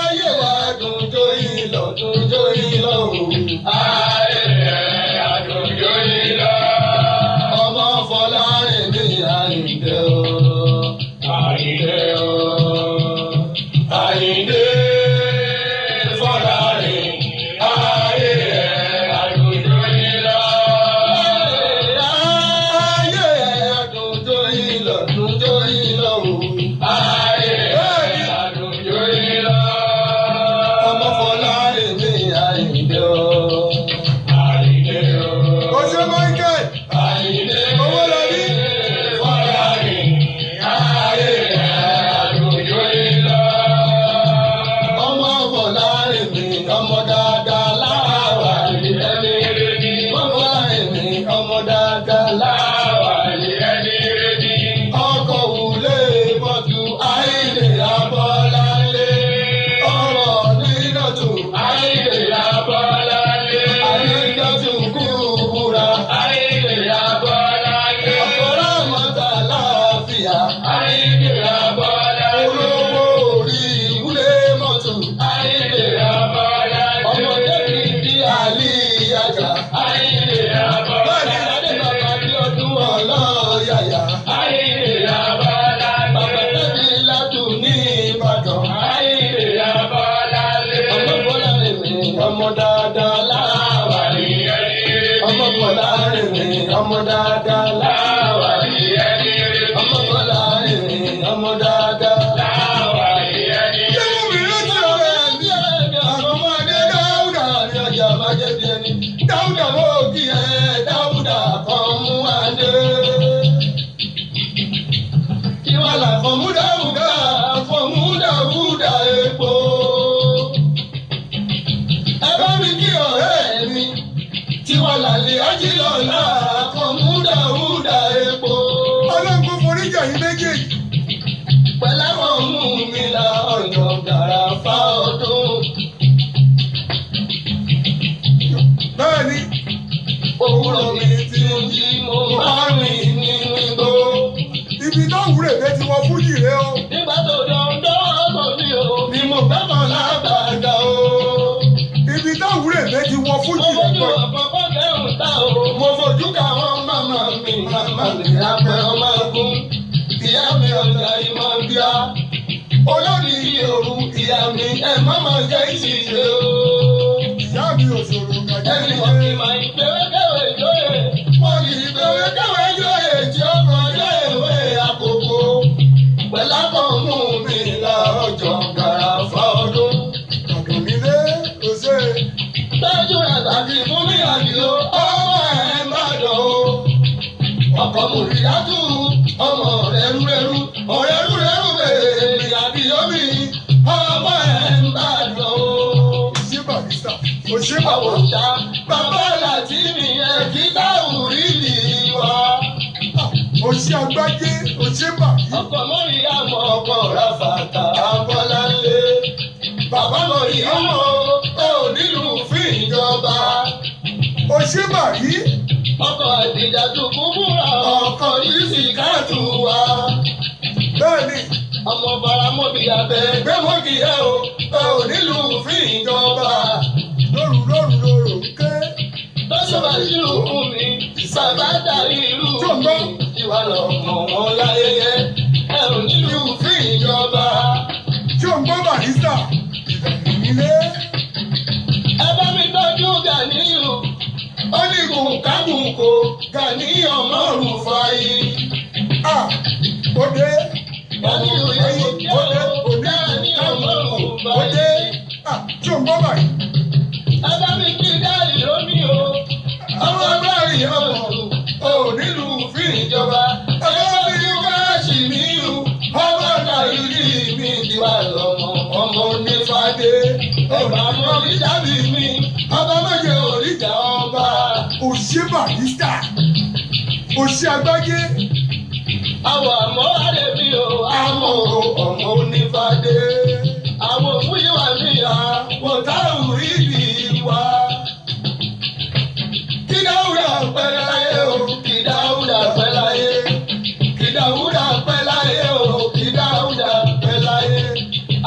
ayé wa dùn jóyìn lọ o. Ayé ẹ̀dùn jóyìn lọ. Ọmọ Fọlárin ní Àyìndé o. Àyìndé o. Àyìndé Fọlárin. Ayé ẹ̀dùn jóyìn lọ. Ayé ẹ̀dùn jóyìn lọ o. Ayé ẹ̀dùn jóyìn lọ. Ọmọ Fọlárin ní Àyìndé o. Àyìndé o. Ó ṣe Michael. Àyìndé Owó lọ rí. Fọlárin. Ayé ẹ̀dùn jóyìn lọ. Ọmọ Fọlárin mi ọmọ dáadáa láwà ní ẹni rẹ̀dí. Ọmọ Fọlárin mi ọmọ dáadáa láwà ní ẹni rẹ̀dí. Ọkọ̀ wulé bọ́tù Àyìndé Abọ́láńlé. Ọ̀rọ̀ nínàtù Àyìndé Abọ́láńlé. Àyìndọ́tù kúbúra Àyìndé Abọ́láńlé. Ọ̀pọ̀lọ́ mọ́tà láàfíà Àyìndé Abọ́láńlé. Olówó orí ìwúlé mọ́tò Àyìndé Abọ́láńlé. Ọmọdé kì í di àlíyájà Àyìndé Abọ́láńlé. Adé bàbá bí ọdún ọlọ́yàyà Àyìndé Abọ́láńlé. Bàbá tẹ́bí látùn ní Ìbàdàn Àyìndé Abọ́láńlé. Ọmọ Fọlárin mi ọmọ dáadáa láwà ní ẹni rẹ̀. Ọmọ Fọlárin mi ọmọ dáadáa láwà ní ẹni rẹ̀. Ọmọ Fọlárin mi ọmọ dáadáa láwà ní ẹni rẹ̀. Ṣé mo rí rántí ọ̀rẹ́ mi? Àkọ́mọdé Dáúdà ní ọjà májèjì ẹni. Dáúdà mọ́ òkì ẹ̀ Dáúdà kan mú adé. Kí wọ́n là fọ̀mú Dáúdà epo. Ẹ bá mi kí ọ̀rẹ́ mi. Tí wọ́n là lè ájí lọ́la fọ̀mú Dáúdà epo. Ọlọ́run kò forí jà yín méjèèjì. Pẹ̀láwọn mú mi la ọ̀yọ́ gàrà fá ọdún. Bẹ́ẹ̀ ni, Òwúrọ̀ mi tí mo jí mo máa rìn nínú igbó. ibi tó wúrẹ̀ bẹ́ẹ̀ ti wọ fújì rẹ o. Nígbà tó dọ̀ndọ́ ọkọ̀ mi ò ní mo fẹ́ mọ̀ lágbàdà o. Ibi tó wúrẹ̀ bẹ́ẹ̀ ti wọ Mo fújì rẹ fojú pọ̀. ọ̀pọ̀pọ̀ kẹ́hùn ta o. Mo fojú káwọn màmá mi apẹ̀ ọmọ ẹ̀gún. Ìyá mi ọjà ìmọ̀ bíá. Olórí òru ìyá mi ẹ̀ mọ́mọ́ jẹ́ ìṣìṣe o. Ìyá mi ò ṣòro gàjẹ́ Ẹni mi wọ́n kì ṣe. máa ń gbéwékèwé jóyè. Wọ́n kì í gbéwékèwé jóyè tí ó kọjá ìwé àkókò. Pẹ̀lápọ̀ mú mi la ọjọ́ gàràfà ọdún. Ọ̀dọ̀ mi lé òṣè. Tọ́jú ẹ̀ tàbí fún mi àdìo, ọmọ ẹ̀ má dọ̀ o. Ọkọ̀ mò rí dájú, ọmọ rẹ̀rú bèèrè àdìo mi. Ọmọ ẹ̀ má dọ̀ o. Ṣé Barrister? Òṣè Àwọn bàbá. ọ̀ṣà bàbá láti mi ẹ̀ kí táwù rí lì wá. Òṣè àgbájé. Òṣè bàbí. Ọkọ̀ mọ́rí àmọ́ ọkọ̀ Ráfàtà Abọ́láńlé. Bàbá mọ̀rí ọmọ ẹ ò nílùú fún ìjọba. Òṣè bàbí. Ọkọ̀ àdìjà tó kún fúnra ọkọ̀ yìí sì káàtù wá. Bẹ́ẹ̀ ni, Ọmọ faramọ́bì abẹ gbẹ́mọ́bì ẹ ò nílùú fún ìjọba. lóru ń ké. Tọ́jú bá ṣírù fún mi, bàbá darí ìlú mi. Ìwà lọ mọ̀ wọ́n láyẹyẹ ẹ ò nílùú fún ìjọba. Ṣé o ń gbọ́ Barrister? Ìbẹ̀rù nílé. Ẹ bá mi tọ́jú Gàníyù. Ó ní kùnkàkùnkò Gàníyàn mọ́rùn fàyè. Ó dé. Gàníyù yẹn kò kí ó Gàníyàn mọ́rùn Ó fàyè. dé. Ṣé o ń gbọ́ báyìí? Ẹ bá mi kí dáàlì lómi o. Ọmọ bá rí ọmọ ò nílùú ìjọba ẹgbẹ́ mi káàṣì mi rù ọmọ kàlùdì mi ti wà lọ́mọ ọmọ onífàdé ọba mọ́bíjábì mi ọba méje òrìjà ọba. òṣè Barrister òṣè Àgbájé. àwọn àmọ́ àrẹ mi ò àmọ́ ọmọ onífàdé àwọn òmùyíwá mi àwọn táwọn rí bí wá. Kí Dáúdà pẹ́ láyé o, kí Dáúdà pẹ́ láyé. Kí Dáúdà pẹ́ láyé o, kí Dáúdà pẹ́ láyé.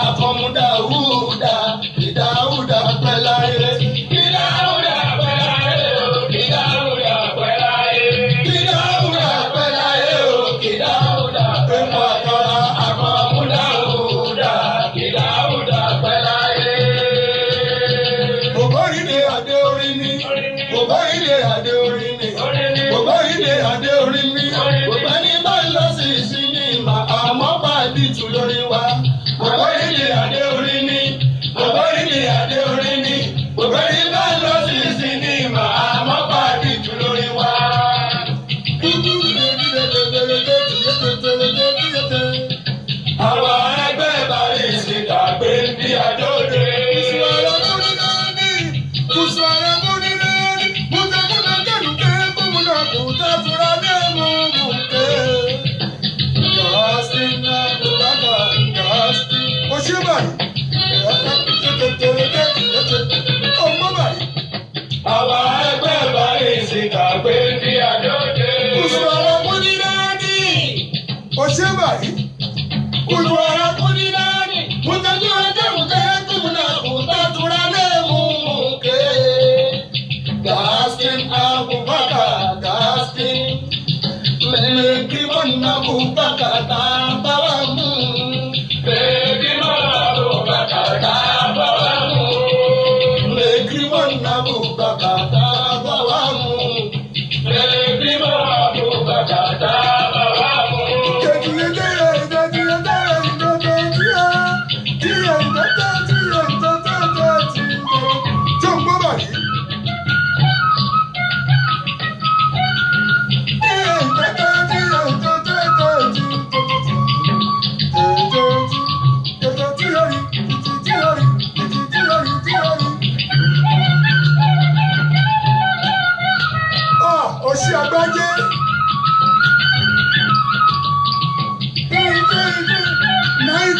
Àkànmú Dáúdà, kí Dáúdà pẹ́ láyé. Kí Dáúdà pẹ́ láyé o, kí Dáúdà pẹ́ láyé. Kí Dáúdà pẹ́ láyé o, kí Dáúdà pẹ́ láyé. Àkànmú Dáúdà, kí Dáúdà pẹ́ láyé. Bòbá yìí ni adé orí mi. Bòbá yìí ni adé orí mi. Bòbá yìí ni adé orí mi. Bòbá ní bá ń lọ sí ìsinmi mà àmọ́ bá dìtú lórí wa. Bòbá yìí ni adé orí mi. Bòbá yìí ni adé orí mi. Bòbá ní bá ń lọ sí ìsinmi mà àmọ́ bá dìtú lórí wa. Àwọn ẹgbẹ́ Barrister gbé bí àjọyọ̀. Àwọn ẹgbẹ́ Barrister gbé bí àjọyọ̀. Òṣèbàrí. Olùwàrà kúndínláàdì, mo tẹ́jú ẹjẹ́ òkè gómìnà kùtà tura lẹ́mú òkè. Gaskin Abubakar Gaskin, mẹ́lẹ́kì mọ́nà Abubakar tá a bá wà mú. Mẹ́lẹ́kì mọ́nà Abubakar tá a bá wà mú. Mẹ́lẹ́kì mọ́nà Abubakar tá a bá wà mú. Mẹ́lẹ́kì mọ́nà Abubakar tá a bá wà mú. Òṣè Àgbájé.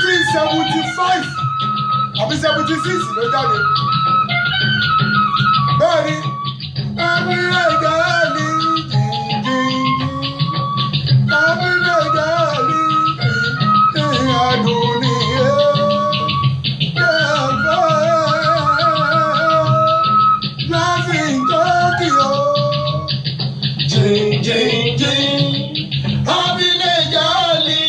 1975 àbí 76 ló jáde. Bẹ́ẹ̀ni, abúlé gàálì jìnjìn, abúlé gàálì jìnjìn àdúnìyẹ. Kẹfẹ́ láti Tókíò. Jìnjìnjìn, abúlé gàálì.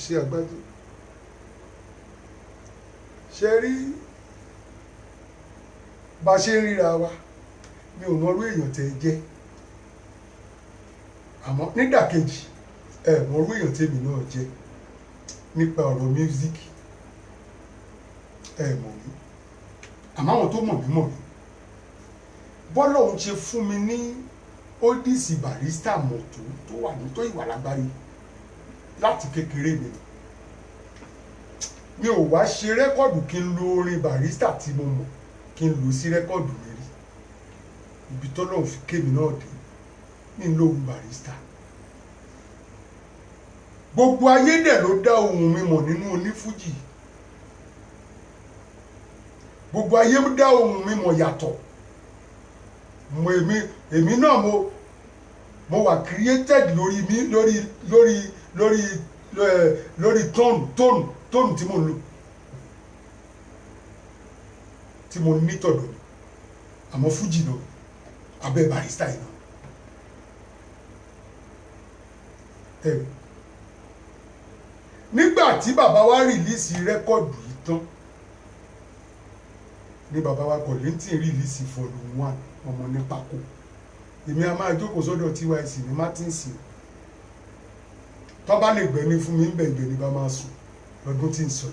Òṣè Àgbájé. Ṣe rí bá ṣe ń ríra wa mi ò mọrú èèyàn tẹ́ jẹ́ àmọ́ nídàkejì ẹ mọrú èèyàn tèmi náà jẹ́ nípa ọ̀rọ̀ music ẹ mọ̀ mí àmọ́ àwọn tó mọ̀ mí bọ́lá òun ṣe fún mi ní ódìsì Barrister mọ̀tò tó wà ní tó ìwà lágbáyé láti kékeré mi ò wá ṣe rẹ́kọ̀dù kí n lo orin Barrister tí mo mọ̀ kí n lò sí rẹ́kọ̀dù mi rí ibi tọ́lọ́run fi kémi náà dé ní lóhùn Barrister gbogbo ayé dẹ̀ ló dá ohùn mi mọ̀ nínú onífújì gbogbo ayé dá ohùn mi mọ̀ yàtọ̀ èmi náà mo wà created lórí tone tí mo ń lò tí mo ní tọ̀dọ̀ àmọ́ fújì náà abẹ́ Barrister yìí náà. Nígbà tí bàbá wa rìlíìsì rẹ́kọ̀dù yìí tán ní bàbá wa Kollington rìlíìsì volume 1 ọmọ ní pákó èmi a máa jókòó sọ́dọ̀ TYC ní Martins tó bá lè gbẹ̀mí fún mi ń bẹ̀ ìgbẹ̀ ní bá máa sùn lọ́dún tí ń sọ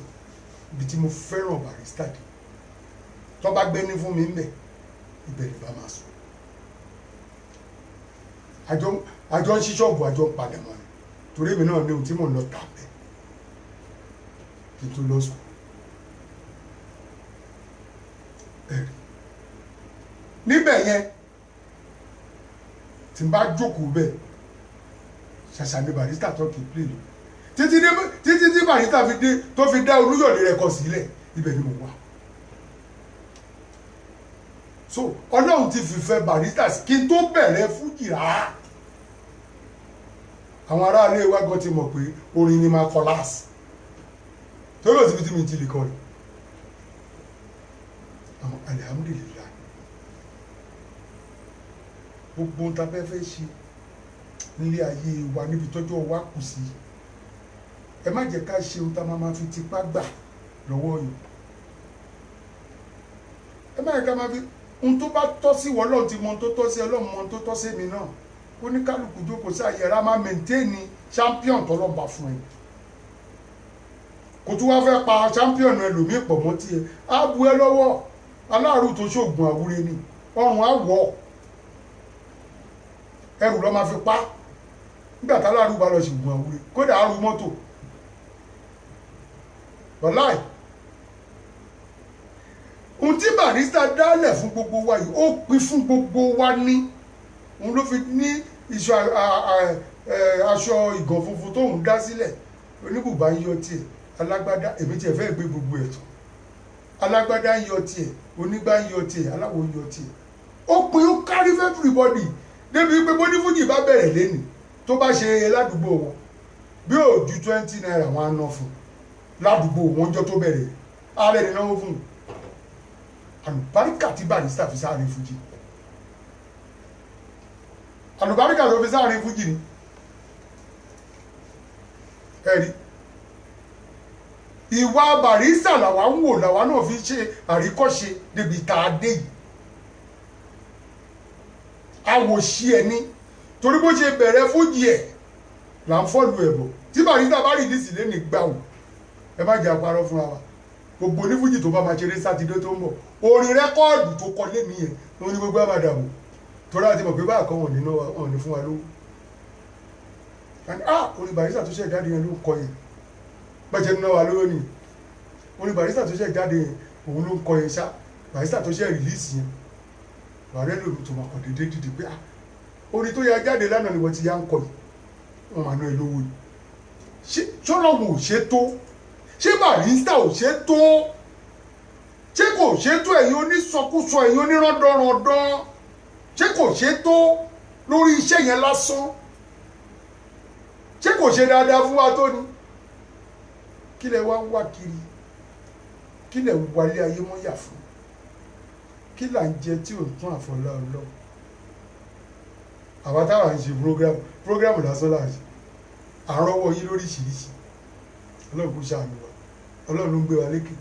ibi tí mo fẹ́ràn Barrister dé tó bá gbẹ́ni fún mi ń bẹ̀ ìbẹ̀ ní bá máa sùn àjọ ń ṣí ṣọ́ọ̀bù àjọ ń palẹ̀ mọ́ ni torí èmi náà ní ohun tí mò ń lọ tà bẹ́ẹ̀ kí n tó lọ sùn níbẹ̀ yẹn tí n bá jókòó bẹ́ẹ̀ ṣàṣà ni Barrister tó kì í pè lò títí tí Barrister fi dé tó fi dá Olúyọ̀lé rẹ̀ kọ sílẹ̀ ibẹ̀ ni mo wà so Ọlọ́run ti fìfẹ́ Barrister kí n tó bẹ̀rẹ̀ fújì rárá àwọn aráalé wa gan ti mọ̀ pé orin ni máa kọ láàsì tó lọ síbi tí mi ti lè kọ rẹ̀ àmọ́ alihamudulilayi gbogbo ohun tá a fẹ́ ṣe nílé ayé wa níbi tọ́jọ́ wa kù sí ẹ má jẹ́ ká ṣe ohun tá a máa fi tipá gbà lọ́wọ́ yìí ẹ má jẹ́ ká máa fi ohun tó bá tọ́ sí wọ́n lọ́run ti mọ ohun tó tọ́ sí Ọlọ́run mọ ohun tó tọ́ sí èmi náà ó ní kálukú jókòó sí àyẹ̀rá máa mẹ́ńtẹ́ẹ̀nì champion tọ́lọ́ba fún ẹ kò tún wá fẹ́ pa champion ẹlòmíì pọ̀ mọ́ tiẹ̀ á bu ẹ lọ́wọ́ aláàrú tó ṣoògùn àwúre ni ọrùn á wọ̀ ẹrù lọ́ máa fi pa nígbà tá aláàrú bá lọ ṣoògùn àwúre kódà á ru mọ́tò wàláì ohun tí Barrister dálẹ̀ fún gbogbo wa yìí ó pín fún gbogbo wa ní òun ló fi ní aṣọ ìgàn funfun tóun dá sílẹ̀ oníbùbá ń yọ tiẹ̀ alágbádá èmi tiẹ̀ fẹ́ gbé gbogbo ẹ̀ tán alágbádá ń yọ tiẹ̀ onígbá ń yọ tiẹ̀ aláwo ń yọ tiẹ̀ ó pin ó kárí fẹ́ everybody débi pé bónífújì bá bẹ̀rẹ̀ lẹ́nìí tó bá ṣe ládùúgbò wọn bí ò ju 20 naira wọn á ná fún ládùúgbò wọn jọ tó bẹ̀rẹ̀ ààrẹ ní náwó fún àlùbáríkà tí Barrister fi sáré fújì àlùbáríkà tó fi sáré fújì ni ẹ̀rí ìwà Barrister làwa ń wò làwa náà fi ṣe àríkọ́ṣe débi tá a dé yìí àwòṣí ẹ ní torí bó ṣe bẹ̀rẹ̀ fújì ẹ̀ là ń fọ́ọ̀lù ẹ̀bọ̀ tí Barrister bá rí ìdísì lé ní gbàù ẹ má jẹ́ àparọ́ fúnra wa gbogbo onífújì tó bá máa ṣeré sátidé tó ń bọ̀ orin rẹ́kọ́ọ̀dù tó kọ lé nìyẹn ló ní gbogbo àmàdàbò torí àti mọ̀ pé báà kan wọ̀n ní fún wa lówó orin Barrister tó ṣe jáde yẹn ló ń kọ yẹn bẹ́ẹ̀ ní náà lówó nìyẹn orin Barrister tó ṣe jáde yẹn òun ló ń kọ yẹn ṣá Barrister tó ṣe rìlíìsì yẹn wàrẹ́ lòlù tó máa kọ̀ déédéé dìde pé orin tó yà jáde lánàá ni wọ́n ti yá ń kọ yìí wọ́n máa ná ẹ lówó ni ṣọ́lọ́mù ò ṣe tó ṣé Barrister ò ṣe tó ṣé kò ṣe tó ẹ̀yin onísọkúsọ ẹ̀yin onírọ́dọ́rọ́dán ṣé kò ṣe tó lórí iṣẹ́ yẹn lásán ṣé kò ṣe dáadáa fún wa tó ni kí lẹ wá ń wá kiri kí lẹ ń wálé ayé mọ́ yà fún kí là ń jẹ tí ò tún àfọlá ọlọ́ àwa táwa ń ṣe prógrámù lásán là ń ṣe àrọ́wọ́ yín lóríṣiríṣi ọlọ́run kò ṣàánú wa ọlọ́run ló ń gbé wa lékè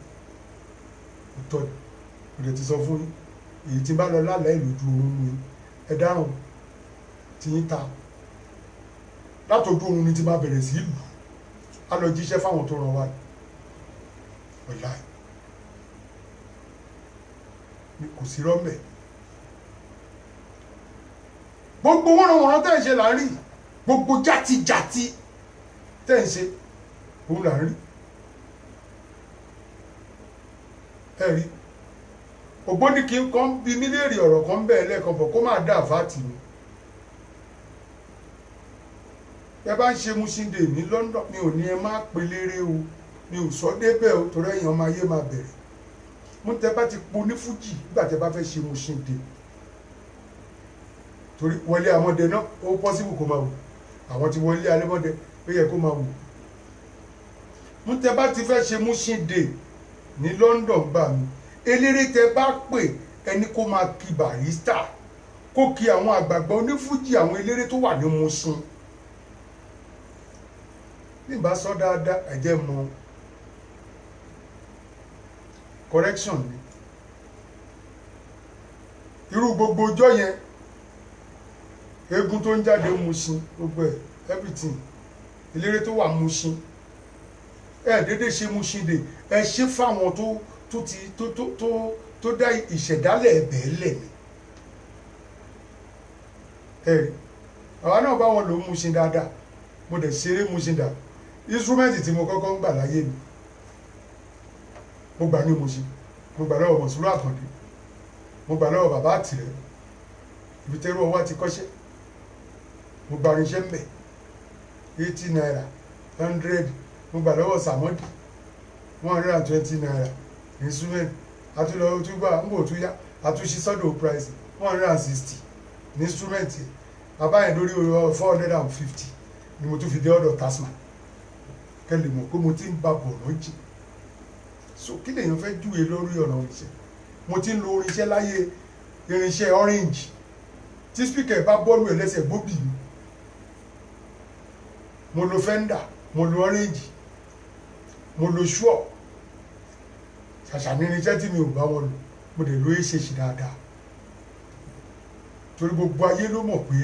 òótọ́ ni kò dẹ̀ ti sọ fún yín èyí tí bá lọ lálẹ́ ìlójú oorun mi ẹ dáràn tí yín ta látọjú oorun ni ti máa bẹ̀rẹ̀ sí ìlú á lọ jíṣẹ́ fáwọn tó ràn wá ọ̀la ni kò sí rọ́mbẹ̀ gbogbo wọ́n tẹ́ ń ṣe là ń rí gbogbo játijàti tẹ́ ń ṣe òun là ń rí ẹ rí ògbóni kí n kàn bí mílíọ̀nù ọ̀rọ̀ kan bẹ́ẹ̀ lẹ́ẹ̀kan bọ̀ kó máa dá àfáàtì mi ẹ bá ń ṣe Musinde ní London mi ò ní ẹ má pelére o mi ò sọ débẹ̀ o torí ẹ̀yàn ọmọ ayé máa bẹ̀rẹ̀ mo tẹ bá ti po ní fújì nígbà tẹ bá fẹ́ ṣe Musinde torí Wọlé Amọ́dẹ náà ó pọ́sibù kó máa wò àwọn tí Wọlé Amọ́dẹ ó yẹ kó máa wò. mú tẹ bá ti fẹ́ ṣe Mushin Day ní London bá mi eléré tẹ bá pè ẹni kó máa kí Barrister kó kí àwọn àgbààgbà onífújì àwọn eléré tó wà ní Mushin nígbà sọ dáadáa ẹ̀jẹ̀ mọ correction ni irú gbogbo ọjọ́ yẹn eégún tó ń jáde Mushin gbogbo ẹ̀ everything eléré tó wà Mushin ẹ dédé ṣe Mushin Day ẹ ṣe fáwọn tó dá ìṣẹ̀dálẹ̀ ẹ̀bẹ̀ lẹ̀ ni ẹ àwa náà bá wọn lò ó Mushin dáadáa mo dẹ̀ ṣeré Mushin dà instrument tí mo kọ́kọ́ ń gbà láyé mi mo gbà ní Mushin mo gbà lọ́wọ́ Mọ̀súrù Àkàndé mo gbà lọ́wọ́ bàbá Àtìrẹ́ ibi tẹ́rù ọwọ́ ti kọ́ṣẹ́ mo gbà irinṣẹ́ mbẹ̀ 80 naira 100 mo gbà lọ́wọ́ Sàmọ́dì 120 naira instrument àtúlọ̀ túbà ń bò tún yá àtúnṣe sọ́dọ̀ price 160 ní instrument bàbá yẹn lórí 450 ni mo tún fi dé ọ̀dọ̀ Tasman kẹ́lẹ̀ mọ̀ pé mo ti ń ba bọ̀ lọ́jì so kí lèèyàn fẹ́ júwe lórí ọ̀nà oríṣẹ́ mo ti ń lo oríṣẹ́ láyé irinṣẹ́ orange tí speaker bá bọ́ọ̀lù ẹ̀ lẹ́sẹ̀ gbóbì mi mo lo Fender mo lo orange mo lo Shure ṣàṣà ní irinṣẹ́ tí mi ò bá wọn lò mo dẹ̀ lo èṣèṣì dáadáa torí gbogbo ayé ló mọ̀ pé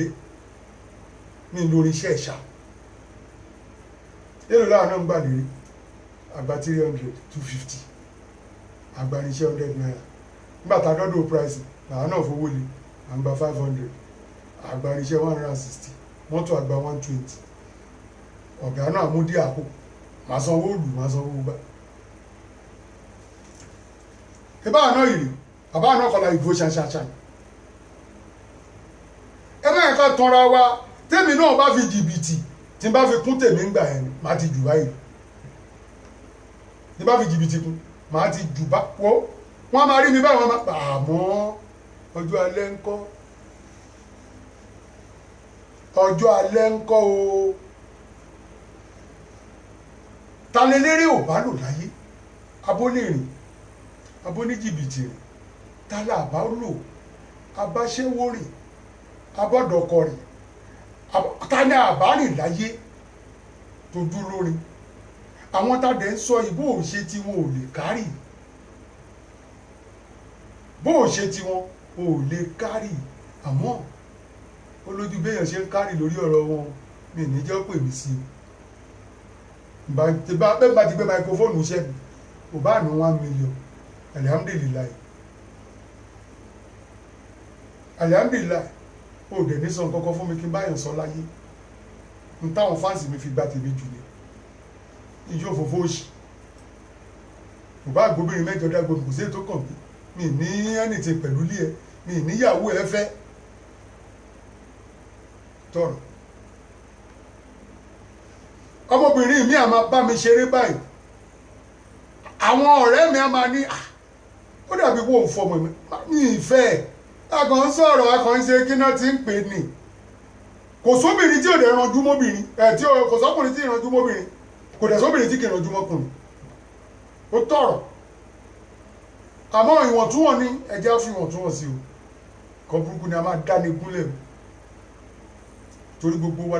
mi lo irinṣẹ́ ẹ̀ṣà èlò láwọn náà ń gbà lérí àgbà 300 250 àgbà irinṣẹ́ 100 naira nígbà tá a dọ́dọ̀ price làwọn náà fowó lé àgbà 500 àgbà irinṣẹ́ 160 mọ́tò àgbà 120 ọ̀gá náà mú dí àpò màá sanwó lù màá sanwó gbà. ìbá àná ìrì àbá àná kọlà ìbò ṣanṣanṣan ẹ máa ká tanra wa tèmi náà bá fi jìbìtì tí n bá fi kún tèmi ń gbà yẹn màá ti jù báyìí tí n bá fi jìbìtì kún màá ti jù bá wọ́ wọ́n máa rí mi báyìí wọ́n máa pa àmọ́ ọjọ́ alẹ́ ńkọ́ ọjọ́ alẹ́ ńkọ́ o taleléré ò bá lò láyé abólérìn abóníjìbìtì rìn tálà àbá lò abáṣẹ́wó rìn abọ́dọ̀kọ rìn tani àbárìn láyé tó dúró lórin àwọn tàdé ń sọ ìbò òṣè tí wọn ò lè kárì bó òṣè tí wọn ò lè kárì àmọ́ olójú béèyàn ṣe ń kárì lórí ọ̀rọ̀ wọn mi ní jẹ́ pè mí sí i bẹ́ẹ̀ bá ti gbé máikrófóònù iṣẹ́ mi kò bá ní 1 million alihamdulilayi alihamdulilayi ó dẹ̀ ní sọ kọ́kọ́ fún mi kí n báyọ̀ sọ láyé n táwọn fáǹsì mi fi gba tèmi jù ní ìjọ òfófó òṣì kò bá gbóbìnrin mẹ́jọ dágbò kò sí ètò kàn mí ní ẹnìtì pẹ̀lú ilé ẹ mi níyàwó ẹ fẹ́ tọrọ ọmọbìnrin mi àmà bá mi ṣeré báyìí àwọn ọ̀rẹ́ mi a máa ní ó dàbí wo ń fọmọ mi ìfẹ́ akàn ń sọ̀rọ̀ akàn ń ṣe kí náà ti ń pè ní kò sóbìnrin tí ò dẹ̀ ranjú mọ́bìnrin kò sọ́kùnrin tí ì ranjú mọ́bìnrin kò dẹ̀ sóbìnrin tí kì í ranjú mọ́kùnrin ó tọ̀rọ̀ àmọ́ ìwọ̀ntúnwọ̀n ní ẹjẹ́ fi ìwọ̀ntúnwọ̀n sí o kọ́ burúkú ni a máa dá ní gúnlẹ̀ o torí gbogbo wa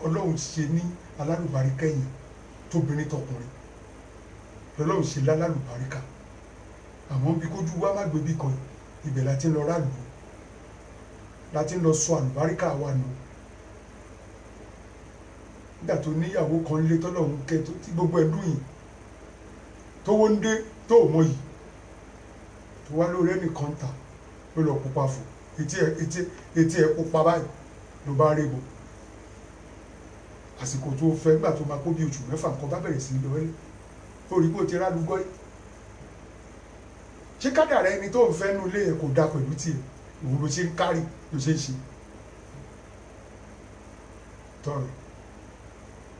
Ọlọ́run ṣe ní alálùbáríkà yìí tóbìnrin tọkùnrin lọ́lọ́run ṣe lálùbáríkà àmọ́ bí kójú wa má gbé bí kan ibẹ̀ láti ń lọ rálù láti ń lọ sọ àlùbáríkà wa nù nígbà tó níyàwó kan lé tọ́lọ́run kẹ́ tó tí gbogbo ẹ̀ dùn yìí tówó ń dé tó ò mọ yìí tó wá lórí ẹnìkan ta ló lọ pupa fò etí ẹ̀ pupa báyìí ló bá rí bò àsìkò tó fẹ́ gbà tó máa kó bí oṣù 6 nǹkan bá bẹ̀rẹ̀ sí lọ ẹ́ orí bó ti rálùgọ́ yìí ṣé kádàrá ẹni tó ń fẹ́ nu ilé ẹ̀ kò da pẹ̀lú tiẹ̀ òun ló ṣe ń kárì ló ṣe ń ṣe tọrọ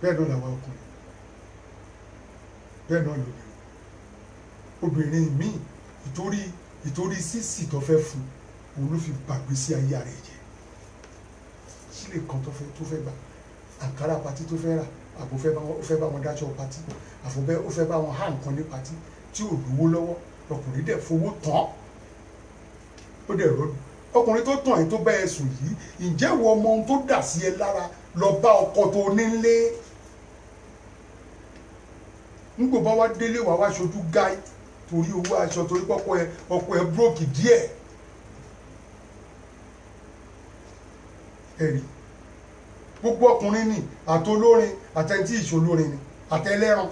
bẹ́ẹ̀ náà làwọn ọkùnrin bẹ́ẹ̀ náà obìnrin míì ìtorí sísì tó fẹ́ fún òun ló fi gbàgbé sí ayé rẹ̀ jẹ́ birthday kan tó fẹ́ gbà àǹkárá patí tó fẹ́ rà àbò fẹ́ bá wọn dájọ́ patí àfọ̀bẹ́ ó fẹ́ bá wọn há nǹkan ní patí tí ò lówó lọ́wọ́ ọkùnrin dẹ̀ fowó tán ó dẹ̀ rọ́ọ̀dù ọkùnrin tó tàn ẹ́ tó bá ẹ sùn yìí ǹjẹ́ ìwọ ọmọ ohun tó dà sí ẹ lára lọ bá ọkọ tó nílé nígbò bá wá délé wàá wá ṣojú gáì torí owó aṣọ torí ọkọ ẹ búrókì díẹ̀ ẹ̀rí gbogbo ọkùnrin ni àtolórin àtẹ̀ntì ìṣolórin ni àtẹlẹ́ran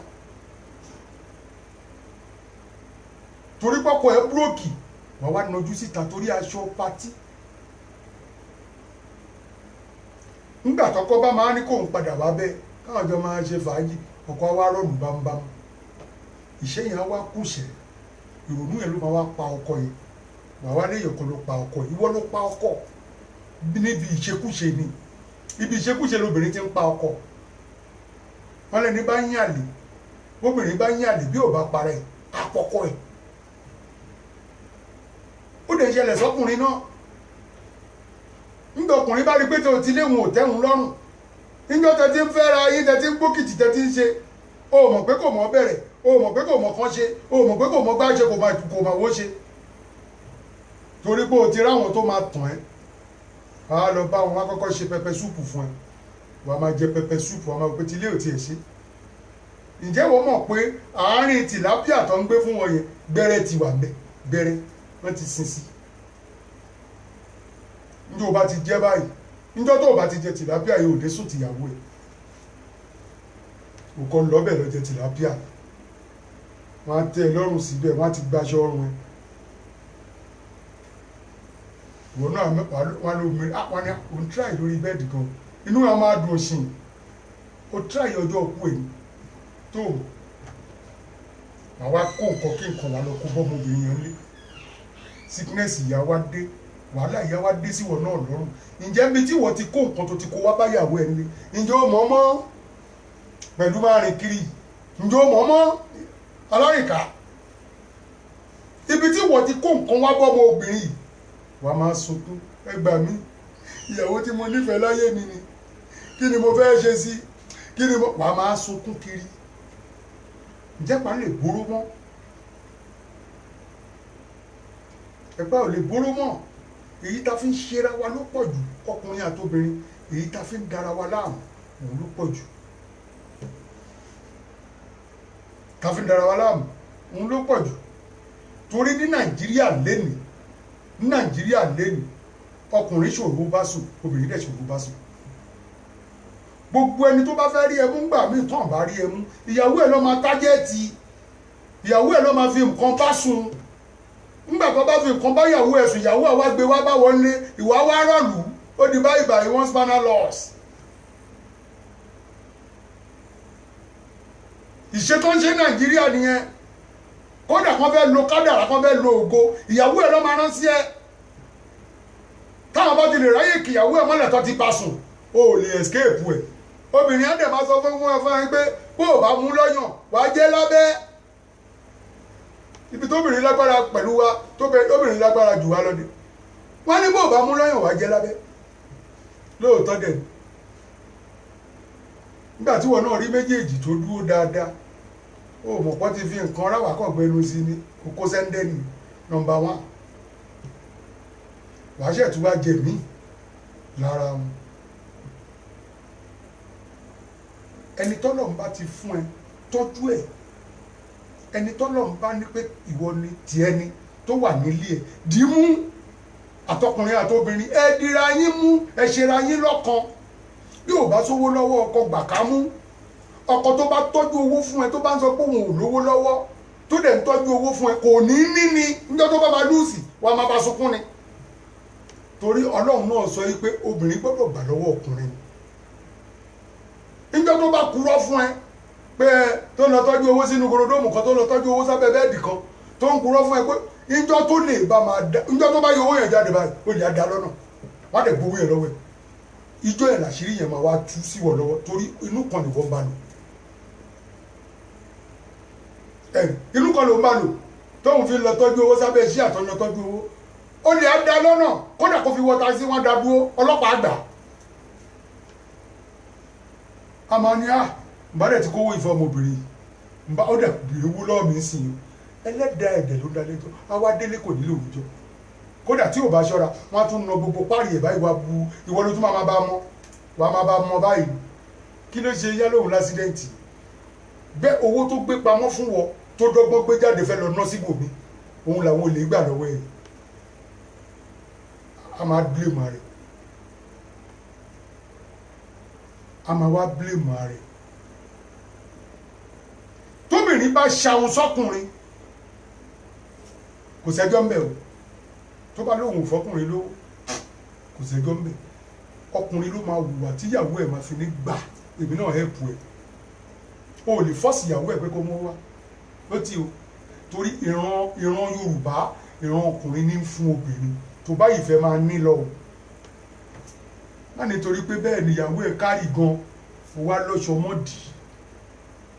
torí pọ́kọ ẹ búrókì wọ́n wá nájú síta torí aṣọ patí nígbà tọ́kọ bá máa ní kóun padà wá bẹ́ẹ̀ káwọn jọ máa ṣe fàájì ọkọ wa rọ̀lù bámbám ìṣe yẹn wá kùsẹ̀ ìrònú yẹn ló máa wá pa ọkọ yẹn wà wá léèyàn kan ló pa ọkọ ìwọ ló pa ọkọ níbi ìṣekúṣe ni ibi ìṣekúṣe lobìnrin ti ń pa ọkọ wọn lẹni bá yín àlè bóbìnrin bá yín àlè bí ò bá parẹ́ àpọ̀kọ ẹ̀ ó dẹ̀ ṣẹlẹ̀ sọ́kùnrin náà nígbà ọkùnrin bá rí pé tó ti léwu òtẹ́hun lọ́rùn níjọ́ tẹ ti ń fẹ́ ra yín tẹ ti ń gbókìtì tẹ ti ń ṣe o mọ̀ pé kò mọ̀ bẹ̀rẹ̀ o mọ̀ pé kò mọ̀ kán ṣe o mọ̀ pé kò mọ̀ gbá ṣe kò mà wó ṣe torí pé o ti ráwọn tó máa tàn ẹ́ wàá lọ bá wọn wá kọ́kọ́ ṣe pẹpẹ súùpù fún ẹ wàá máa jẹ pẹpẹ súùpù wàá máa pé tí ilé ò tiẹ̀ ṣe ǹjẹ́ wọ́n mọ̀ pé àárín tìlápíà tó ń gbé fún wọn yẹn gbẹ́rẹ́ ti wà bẹ́ẹ̀ gbẹ́rẹ́ wọ́n ti sin sí njẹ́ o bá ti jẹ́ báyìí njọ́ tó o bá ti jẹ tìlápíà yìí ò dé sùn tìyàwó ẹ̀ o kọ́ lọ́bẹ̀ lọ jẹ tìlápíà wọ́n á tẹ́ ẹ lọ́rùn síbẹ̀ wọ́n á ti gbaṣọ ọrùn ẹ̀ wọ́n náà wọ́n ló mi wọ́n ní òun tíráì lórí bẹ́ẹ̀dì kan inú wa máa dùn òsìn o tíráì ọjọ́ òkú ẹ̀ tó àwa kó nǹkan kí nǹkan wà lọ kó bọ́mọbìnrin yẹn lé sickness ìyá wa dé wàhálà ìyá wa dé síwọ náà lọ́rùn ǹjẹ́ bí tí wọ́n ti kó nǹkan tó ti kó wá báyàwó ẹ̀ nílé ǹjẹ́ ó mọ̀ mọ́ pẹ̀lú máa rìn kiri ǹjẹ́ ó mọ̀ mọ́ alárìnká ibi tí wọ́n ti kó nǹkan wá bọ́mọ obìnrin yìí wàá máa sunkún ẹ gbà mí ìyàwó tí mo nífẹ̀ẹ́ láyé mi ni kí ni mo fẹ́ ṣe sí kí ni mo wàá máa sunkún kiri ǹjẹ́ pa lè bóró mọ́ ẹ̀pá ò lè bóró mọ́ èyí tá fi ń ṣera wa ló pọ̀ jù ọkùnrin àtobìnrin èyí tá fi ń dara wa láàmú òun ló pọ̀ jù tá fi ń dara wa láàmú òun ló pọ̀ jù torí ní nàìjíríà lénìí ọkùnrin ṣòro bá sùn obìnrin dẹ̀ ṣòro bá sùn gbogbo ẹni tó bá fẹ́ rí ẹmú ńgbà míì tán bá rí ẹmú ìyàwó ẹ̀ ló máa tájẹ́ẹ̀tì ìyàwó ẹ̀ ló máa fi nǹkan bá sùn ńgbà tó bá fi nǹkan bá ìyàwó ẹ̀ sùn ìyàwó ẹ̀ wá gbé wá bá wọlé ìwà wá rọ̀lú ó di báyìí báyìí one spanner loss. ìṣe tó ń ṣe nàìjíríà nìyẹn kódà kan fẹ́ lo kádàrá kan fẹ́ lo ògo ìyàwó ẹ̀ ló máa rán sí ẹ táwọn bá ti lè ráyè kí ìyàwó ẹ̀ mọ́lẹ̀ tó ti bá sùn o ò lè escape ẹ̀ obìnrin á dẹ̀ máa sọ fún ẹ pé bó o bá mú lọ́yàn wàá jẹ́ lábẹ́ ibi tóbìnrin lágbára pẹ̀lú wa tóbìnrin lágbára jù wá lọ́dẹ wọ́n ní bó o bá mú lọ́yàn wàá jẹ́ lábẹ́ lóòótọ́ dẹ̀ nígbà tí wọn náà rí méjèèjì tó dúró dáadáa ó mọ̀ pọ́ ti fi nǹkan ráwà kàn gbẹnu sí ní kókó sẹ́ńdẹ́nì nọ́mbà 1 wàá ṣẹ̀tú wá jẹ mí lára wọn ẹni tọ́lọ́run bá ti fún ẹ tọ́jú ẹ̀ ẹni tọ́lọ́run bá ní pé ìwọ ni tiẹ̀ ni tó wà nílé ẹ̀ dì í mú àtọkùnrin àtobìnrin ẹ dira yín mú ẹ ṣera yín lọ́kan bí ò bá sówó lọ́wọ́ ọkọ gbà ká mú ọkọ tó bá tọ́jú owó fún ẹ tó bá ń sọ pé òun ò lówó lọ́wọ́ tó dẹ̀ ń tọ́jú owó fún ẹ kò ní níní níjọ́ tó bá máa lùsì wàá máa bá sunkún ni torí ọlọ́run náà sọ yìí pé obìnrin gbọ́dọ̀ gbà lọ́wọ́ ọkùnrin níjọ́ tó bá kúrọ́ fún ẹ pé tó lọ tọ́jú owó sínú gorodóòmù kan tó lọ tọ́jú owó sábẹ́ bẹ́ẹ̀dì kan tó ń kúrọ́ fún ẹ pé níjọ́ tó lè bá máa dá níjọ́ tó bá yọ owó yẹn jáde báyìí ó lè dá lọ́nà wọ́n á dẹ̀ gbowó yẹn lọ́wọ́ ẹ̀ ìjọ ẹ̀ làṣírí yẹn máa wá tú sí wọ̀ lọ́wọ́ torí inú kan lè wọ́n bá lò inú kan ló ń bá lò tóun fi lọ tọ́jú owó sábẹ́ iṣẹ́ àtọ́jọ́ tọ́jú owó ó lè á dá lọ́nà kódà kó fi wọ́ta sí wọn dá dúró ọlọ́pàá àgbà a máa ní à bá dẹ̀ ti kówó ìfọ́ ọmọbìnrin bá ó dẹ̀ bèrè owó lọ́wọ́ mi sí i ẹlẹ́dàá ẹ̀dẹ̀ ló dá lẹ́jọ́ àwa délé kò nílò òwújọ́ kódà tí ò bá ṣọ́ra wọ́n á tún na gbogbo páàrì ẹ̀ báyìí wá bu ìwọ ló tún máa bá mọ́ wà máa bá mọ́ báyìí kí ló ṣe yá lóhùn lásídẹ́ǹtì bẹ́ẹ̀ owó tó gbé pamọ́ fún wọ tó dọ́gbọ́n gbé jáde fẹ́ lọ ná síbòmí òun làwọn olè gbà lọ́wọ́ ẹ̀ a máa blame rẹ̀ a máa wá blame rẹ̀ tóbìnrin bá ṣàwọn sọ́kùnrin kò sẹ́jọ́ ń bẹ̀ o tó bá lóhùn fọkùnrin ló kò sẹ́jọ́ ń bẹ̀ ọkùnrin ló máa hùwà tíyàwó ẹ̀ máa fi ní gbà èmi náà hẹ́pù ẹ̀ o ò lè fọ́ọ̀sì ìyàwó ẹ̀ pé kó mú wá ló ti o torí ìran Yorùbá ìran ọkùnrin ní fún obìnrin tó bá ìfẹ́ máa ní lọ o má nítorí pé bẹ́ẹ̀ níyàwó ẹ̀ kárì gan o wá lọ́ṣọ mọ́dì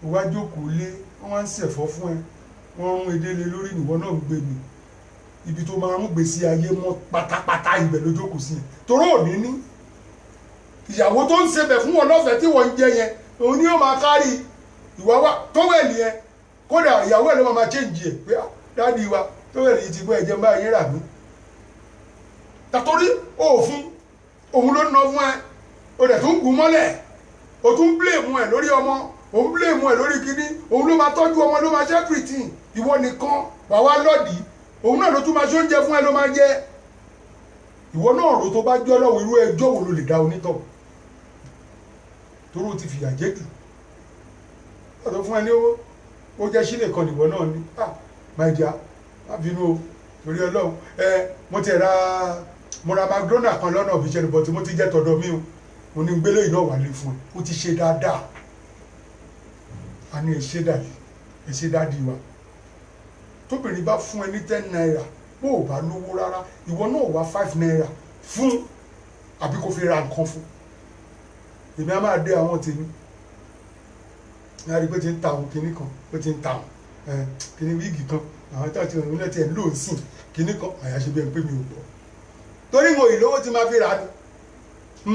o wá jókòó lé wọ́n wá ń ṣẹ̀fọ́ fún ẹ wọ́n rún edele lórí ìwọ náà ń gbé mi ibi tó máa ń gbèsè ayé mọ́ pátápátá ibẹ̀ ló jókòó sí torí òní ní ìyàwó tó ń ṣebẹ̀ fún wọn lọ́fẹ̀ẹ́ tí wọ́n ń jẹ yẹn òun ni ó máa kárì ìwà wa tówẹ̀lì yẹn kódà ìyàwó ẹ̀ ló máa change ẹ̀ pé dáàdi wa tówẹ̀lì yìí ti gbọ́ ẹ̀jẹ̀ ń bá yín rà mí tàtórí òfin òun ló ń ná fún ẹ o dẹ̀ tún gùn mọ́lẹ̀ o tún blame ẹ̀ lórí ọmọ òun blame ẹ̀ lórí kíní òun ló máa tọ́jú ọmọ ló máa ṣe everything ìwọ nìkan wà wá lọ́ọ̀dì òun náà ló tún máa ṣe oúnjẹ fún ẹ ló máa jẹ ìwọ náà rò tó bá jọ́ lọ́wọ́ irú ẹjọ́ wo ló lè dá onítọ̀ torí o ti fìyà jẹ jù ọ̀dọ̀ fún ẹ ní owó ó jẹ́ sílẹ̀ kan nìwọ náà ní máa jà má bínú o torí Ọlọ́run mo ra McDonald kan lọ́nà òbí ṣẹ́ni bọ́tí mo ti jẹ́ tọ̀dọ̀ mi o mo ní gbélé iná wà lé fún ẹ ó ti ṣe dáadáa a ní ẹ̀ṣẹ́ dáàdì wa tóbìnrin bá fún ẹ ní 10 naira bó o bá lówó rárá ìwọ náà wá 5 naira fún àbí kò fi ra nǹkan fún èmi á máa dé àwọn tèmi ní àrí pé ti ń ta àwọn kinní kan pé ti ń ta àwọn kinní wíìgì kan àwọn tó ti rìn nílẹ̀ tí ẹ̀ ń lò ń sìn kinní kan àyàṣe bí ẹ̀ ń pè mí ò gbọ́ torí mo ìlówó ti máa fi rà ní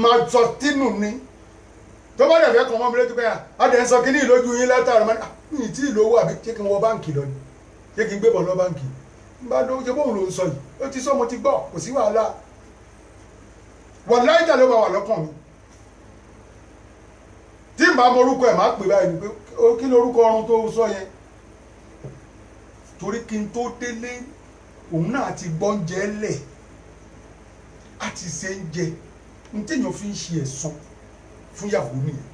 máa sọ tínú ní tó bá dẹ̀ fẹ́ kàn mọ́ mi lójú pé adẹ̀ ń sọ kinní ìlójú yín látàrí mi ì tí ìlówó àbí ṣé kí n wọ báǹkì lọ ni ṣé kí n gbé bọ̀ lọ báǹkì n bá lówó ṣe bóun ló ń sọ yìí ó ti sọ mo ti gbọ́ kò sí wàhálà wọ́n láìjà ló bá wà lọ́kàn mi tí n bá mọ orúkọ ẹ̀ máa pè báyìí ni pé kí lórúkọ ọrùn tó sọ yẹn torí kí n tó délé òun náà ti gbọ́njẹ lẹ̀ á ti ṣe ń jẹ ní téèyàn fi ń ṣe ẹ̀san fún ìyàwó nìyẹn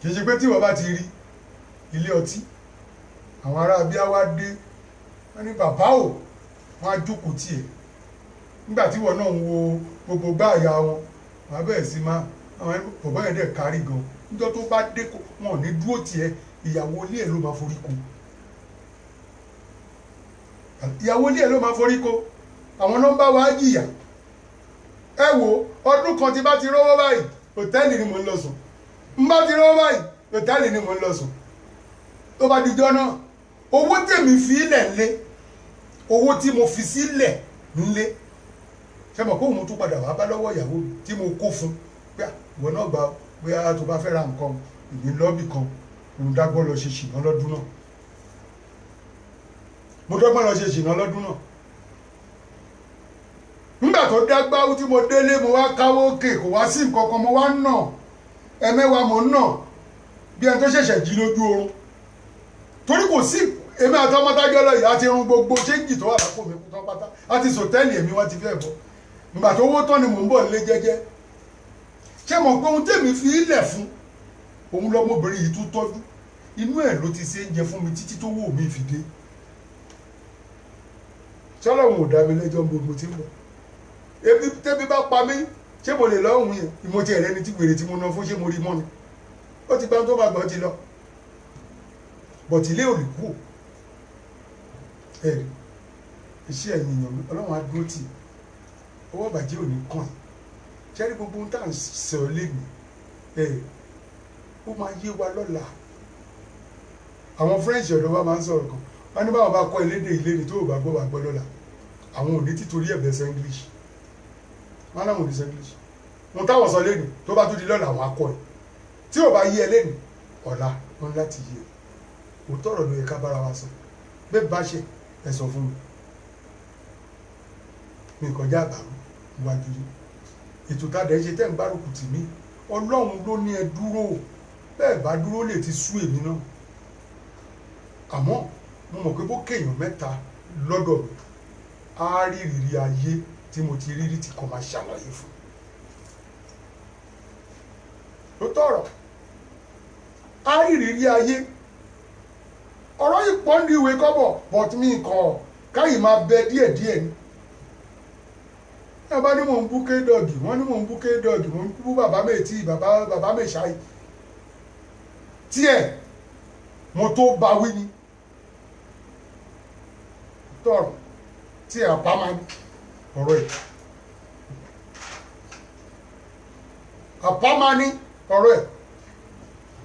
kì í ṣe pé tí wọ́n bá ti rí ilé ọtí àwọn ará bíi wá dé wọ́n ní bàbá ò wọ́n á jókòó tiẹ̀ nígbà tí wọ́n náà ń wo gbogbo gbáàyà wọn wọ́n á bẹ̀rẹ̀ sí máa àwọn bàbá yẹn dẹ̀ kárí gan níjọ́ tó bá dé wọn ò ní dúró tiẹ̀ ìyàwó ilé ẹ̀ ló máa forí ko ìyàwó ilé ẹ̀ ló máa forí ko àwọn nọ́mbà wa jìyà ẹ wo ọdún kan tí bá ti rówó báyìí hòtẹ́ẹ̀lì ni mò ń lọ sùn n bá ti rówó báyìí hòtẹ́ẹ̀lì ni mò ń lọ sùn tó bá dijọ́ náà owó tèmi fi ilẹ̀ ńlé owó tí mo fi sílẹ̀ ńlé ṣe mọ̀ pé òun tún padà wá bá lọ́wọ́ ìyàwó tí mo kó fún pé ìwọ náà gba bóyá tó bá fẹ́ ra nǹkan ìní lọ́bì kan òun dágbọ́n lọ ṣe ṣìnà lọ́dún náà mo dọ́gbọ́n lọ ṣe ṣìnà lọ́dún náà nígbà tó dágbáwó tí mo délé mo wá káwó òkè kò wá sí nǹkan kan mo wá nà ẹ̀mẹ́wàá mo nà bí ẹni tó ṣẹ̀ṣẹ̀ jí lójú oorun torí kò sí èmi àti ọmọdájọ́ lọ yìí àti irun gbogbo ṣéǹjì tó wà lápò mi kú tán pátá àti sòtẹ́ẹ̀lì èmi wọ́n ti fẹ́ bọ́ nígbà tó owó tán ni mò ń bọ̀ nílé jẹ́jẹ́ ṣé mọ̀ pé ohun tèmi fi ilẹ̀ fún òun lọmọbìnrin yìí tún tọ́jú inú ẹ̀ ló ti ṣe ń jẹ fún mi títí tó wò mí fi dé ṣọlọ́run ò dá mi lẹ́jọ́ gbogbo tí ń bọ̀ ebi tẹ́bi bá pa mí ṣé mo lè lọ́hùn yẹn ìmọ̀tí ẹ̀rẹ́ ni tí gbèrè tí mo ná fún ṣé mo rí mọ́ ni ó ti gbá tó bá gbọ́n ti lọ bọ̀tí ilé ò lè kú ẹ̀rí iṣẹ́ ẹ̀yìn èèyàn ọlọ́run á dúró tì ọwọ́ bàjẹ́ ò ní kàn ṣẹ́rí gbogbo ohun tá à ń sọ̀rọ̀ lẹ́nu ó máa yé wa lọ́la àwọn French ọ̀dọ́ wa máa ń sọ̀rọ̀ kan wọ́n ní báwọn bá kọ́ elédè ìlédè tó ò bá gbọ́ wà gbọ́ lọ́la àwọn ò ní títorí ẹ̀bẹ̀ sọ English wọ́n láwọn ò ní sọ English ohun táwọn sọ lẹ́nu tó bá tún di lọ́la àwọn akọ ẹ̀ tí ò bá yí ẹ lẹ́nu ọ̀la wọn láti yí ẹ òótọ́ ọ̀rọ̀ ló yẹ ká bára wa sọ bẹ́ẹ̀ bá ṣe ẹ sọ fún mi kọjá àbàrú iwájú yìí ètò tàdé ṣe tẹ́ ń gbárùkù tì mí ọlọ́run ló ní ẹ dúró bẹ́ẹ̀ bá dúró lè ti sú èmi náà àmọ́ mo mọ̀ pé bó kéèyàn mẹ́ta lọ́dọ̀ mi á rí ìrírí ayé tí mo ti rírí tí kò máa ṣàlàyé fún ló tọ̀rọ̀ á rí ìrírí ayé ọ̀rọ̀ yìí pọ̀ ní ìwé kọ́bọ̀ but mi kàn káyì máa bẹ díẹ̀díẹ̀ ni ẹ bá ní mò ń bú kédọ̀gì wọ́n ní mò ń bú kédọ̀gì mò ń bú bàbá mẹ́tì bàbá mẹ́ṣáì tíẹ̀ mo tó bá wí ni tọ̀rọ̀ tí àpamọ́ ọ̀rọ̀ ẹ̀ àpamọ́ ní ọ̀rọ̀ ẹ̀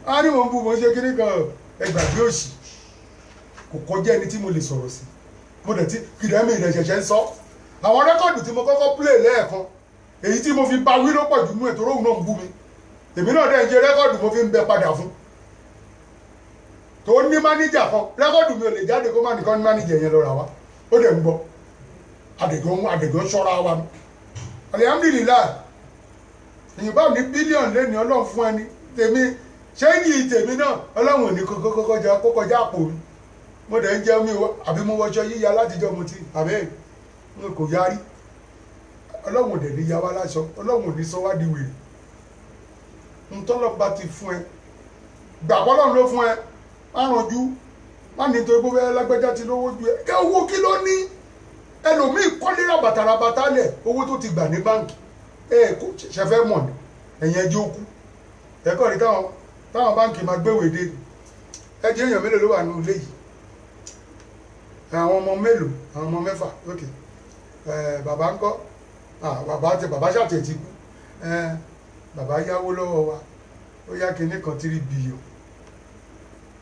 á ní mò ń bú mo ṣe kíní kan ẹgbàgbé òṣì kò kọjá ẹni tí mo lè sọ̀rọ̀ sí mo dẹ̀ tí kìdẹ́mì rẹ̀ ṣẹ̀ṣẹ̀ ń sọ àwọn rẹ́kọ̀dù tí mo kọ́kọ́ play lẹ́ẹ̀kan èyí tí mo fi ba wí ló pọ̀ jù nú ètò òun náà ń bú mi èmi náà dẹ̀ ń ṣe rẹ́kọ̀dù mo fi ń bẹ padà fún tó ní máníjà kan rẹ́kọ̀dù mi ò lè jáde kó má nìkan ní máníjà yẹn lọ rà wá ó dẹ̀ ń gbọ́ àdègàn ṣọ́ra wa ni alihamdulilayi èyí bá ní bílíọ̀nù lẹ́ni ọlọ́run fún ẹni tèmi ṣéǹjì tèmi náà ọlọ́run ò ní kọjá àpò mi mo dẹ̀ ń jẹun mi àbí mo wọṣọ yíya látijọ́ mo ti àbẹ́ẹ̀ n kò yarí ọlọ́run ò dẹ̀ ní yàwá láṣọ ọlọ́run ò ní sọ wá di wèrè n tọ́lọ́ bá ti fún ẹ gbà bọ́lọ́run ló fún ẹ má ranjú má ní torí bó fẹ́ lágbẹ́já ti lówó ju ẹ kẹ́ owó kí ló ní ẹlòmíì kọ́lé rabàtàràbàtà lẹ̀ owó tó ti gbà ní báǹkì ẹ kò ṣẹfẹ́ mọ̀ ní ẹ̀yìn ẹjẹ́ òkú ẹ̀kọ́ rí táwọn báǹkì máa gbéwèé dé ẹjẹ́ èèyàn mélòó ló wà nínú ilé yìí àwọn ọmọ mélòó àwọn ọmọ mẹ́fà ok bàbá ń kọ́ bàbá ṣàtẹ̀ ti kú bàbá yáwó lọ́wọ́ wa ó yá kinní kan 3 billion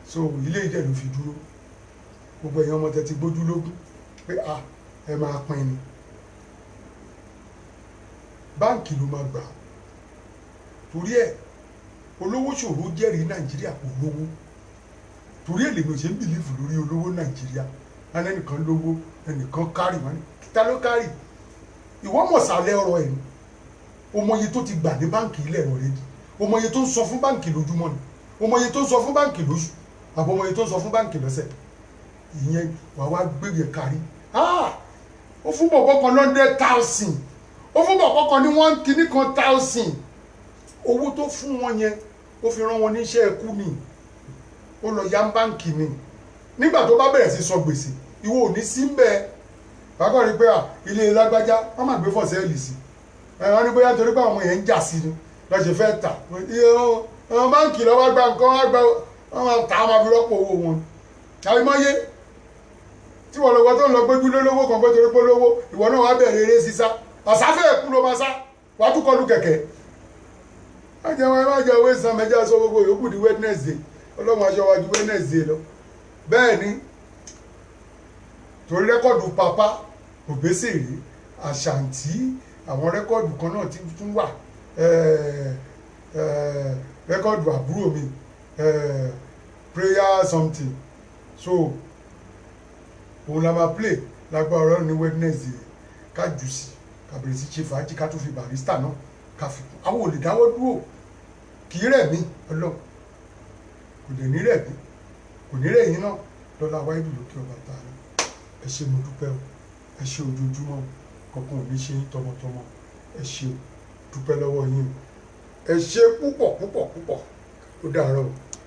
so ilé ìjẹ́ ló fi dúró gbogbo èèyàn ọmọ tẹ ti gbójú lógún pé ẹ máa pín ni báǹkì ló máa gbà torí ẹ olówó ṣòro jẹ́rìí nàìjíríà kò lówó torí ẹ lèmi ò ṣe ń bìlífù lórí olówó nàìjíríà ẹnìkan lówó ẹnìkan kárì wọn kíta ló kárì ìwọ mọ̀sálẹ̀ ọ̀rọ̀ ẹ̀ ni ọmọye tó ti gbà ní báǹkì ilẹ̀ rẹ̀ rẹ̀ di ọmọye tó ń sọ fún báǹkì lójúmọ́ ni ọmọye tó ń sọ fún báǹkì lóṣù àbọ̀ ọmọye tó ń sọ fún báǹkì lọ́sẹ̀ ìyẹn wà wá gbégbé kárí ó fún bọ̀bọ̀ kan 100,000 ó fún bọ̀bọ̀ kan ní 1 kìíní kan 1,000 owó tó fún wọn yẹn ó fi rán wọn níṣẹ́ ẹkú ni ó lọ yá báǹkì ni nígbà tó bá bẹ̀rẹ̀ sí sọ gbèsè ìwọ ò ní sí ń bẹ́ẹ̀ bákan rí pé ilé lágbájá wọ́n máa gbé fọ́sẹ́ẹ̀lì sí wọ́n ní bóyá torí pé àwọn èèyàn ń jà sí ni lọ́sẹ̀ fẹ́ tà àwọn báǹkì lọ́wọ́ gba nǹkan wọ́n máa tà á máa fi rọ́pò owó wọn àìmọye tí wọ́n lọ́wọ́ tó ń lọ gbójú lólówó kan pé torí pé lówó ìwọ náà wá bẹ̀rẹ̀ eré sísá àsáfẹ́ ẹ̀kú ló máa sá wàá tún kọlu kẹ̀kẹ́ má jẹ́ owó ìsan mẹ́jà sọ gbogbo yòókù di Wednesday ọlọ́run aṣọ wájú Wednesday lọ bẹ́ẹ̀ ni torí rẹ́kọ̀dù Papa Obesere Àṣàntí àwọn rẹ́kọ̀dù kan náà ti tún wà rẹ́kọ̀dù àbúrò mi prayer something so òun la máa play lágbára ọ̀rọ̀ ní Wednesday ká jù sí ká bẹ̀rẹ̀ sí ṣe fàájì ká tún fi Barrister náà ká fi kún àwọn ò lè dáwọ́ dúró kì í rẹ̀ mí ọlọ́run kò dẹ̀ ní rẹ̀ mí kò ní rẹ̀ yín náà lọ́la wáyé lókè ọba tààrà ẹ ṣé mo dúpẹ́ o ẹ ṣé ojoojúmọ́ kankan ò ní ṣe tọmọtọmọ ẹ ṣé o dúpẹ́ lọ́wọ́ yín o ẹ ṣé púpọ̀ ó dàárọ̀ o.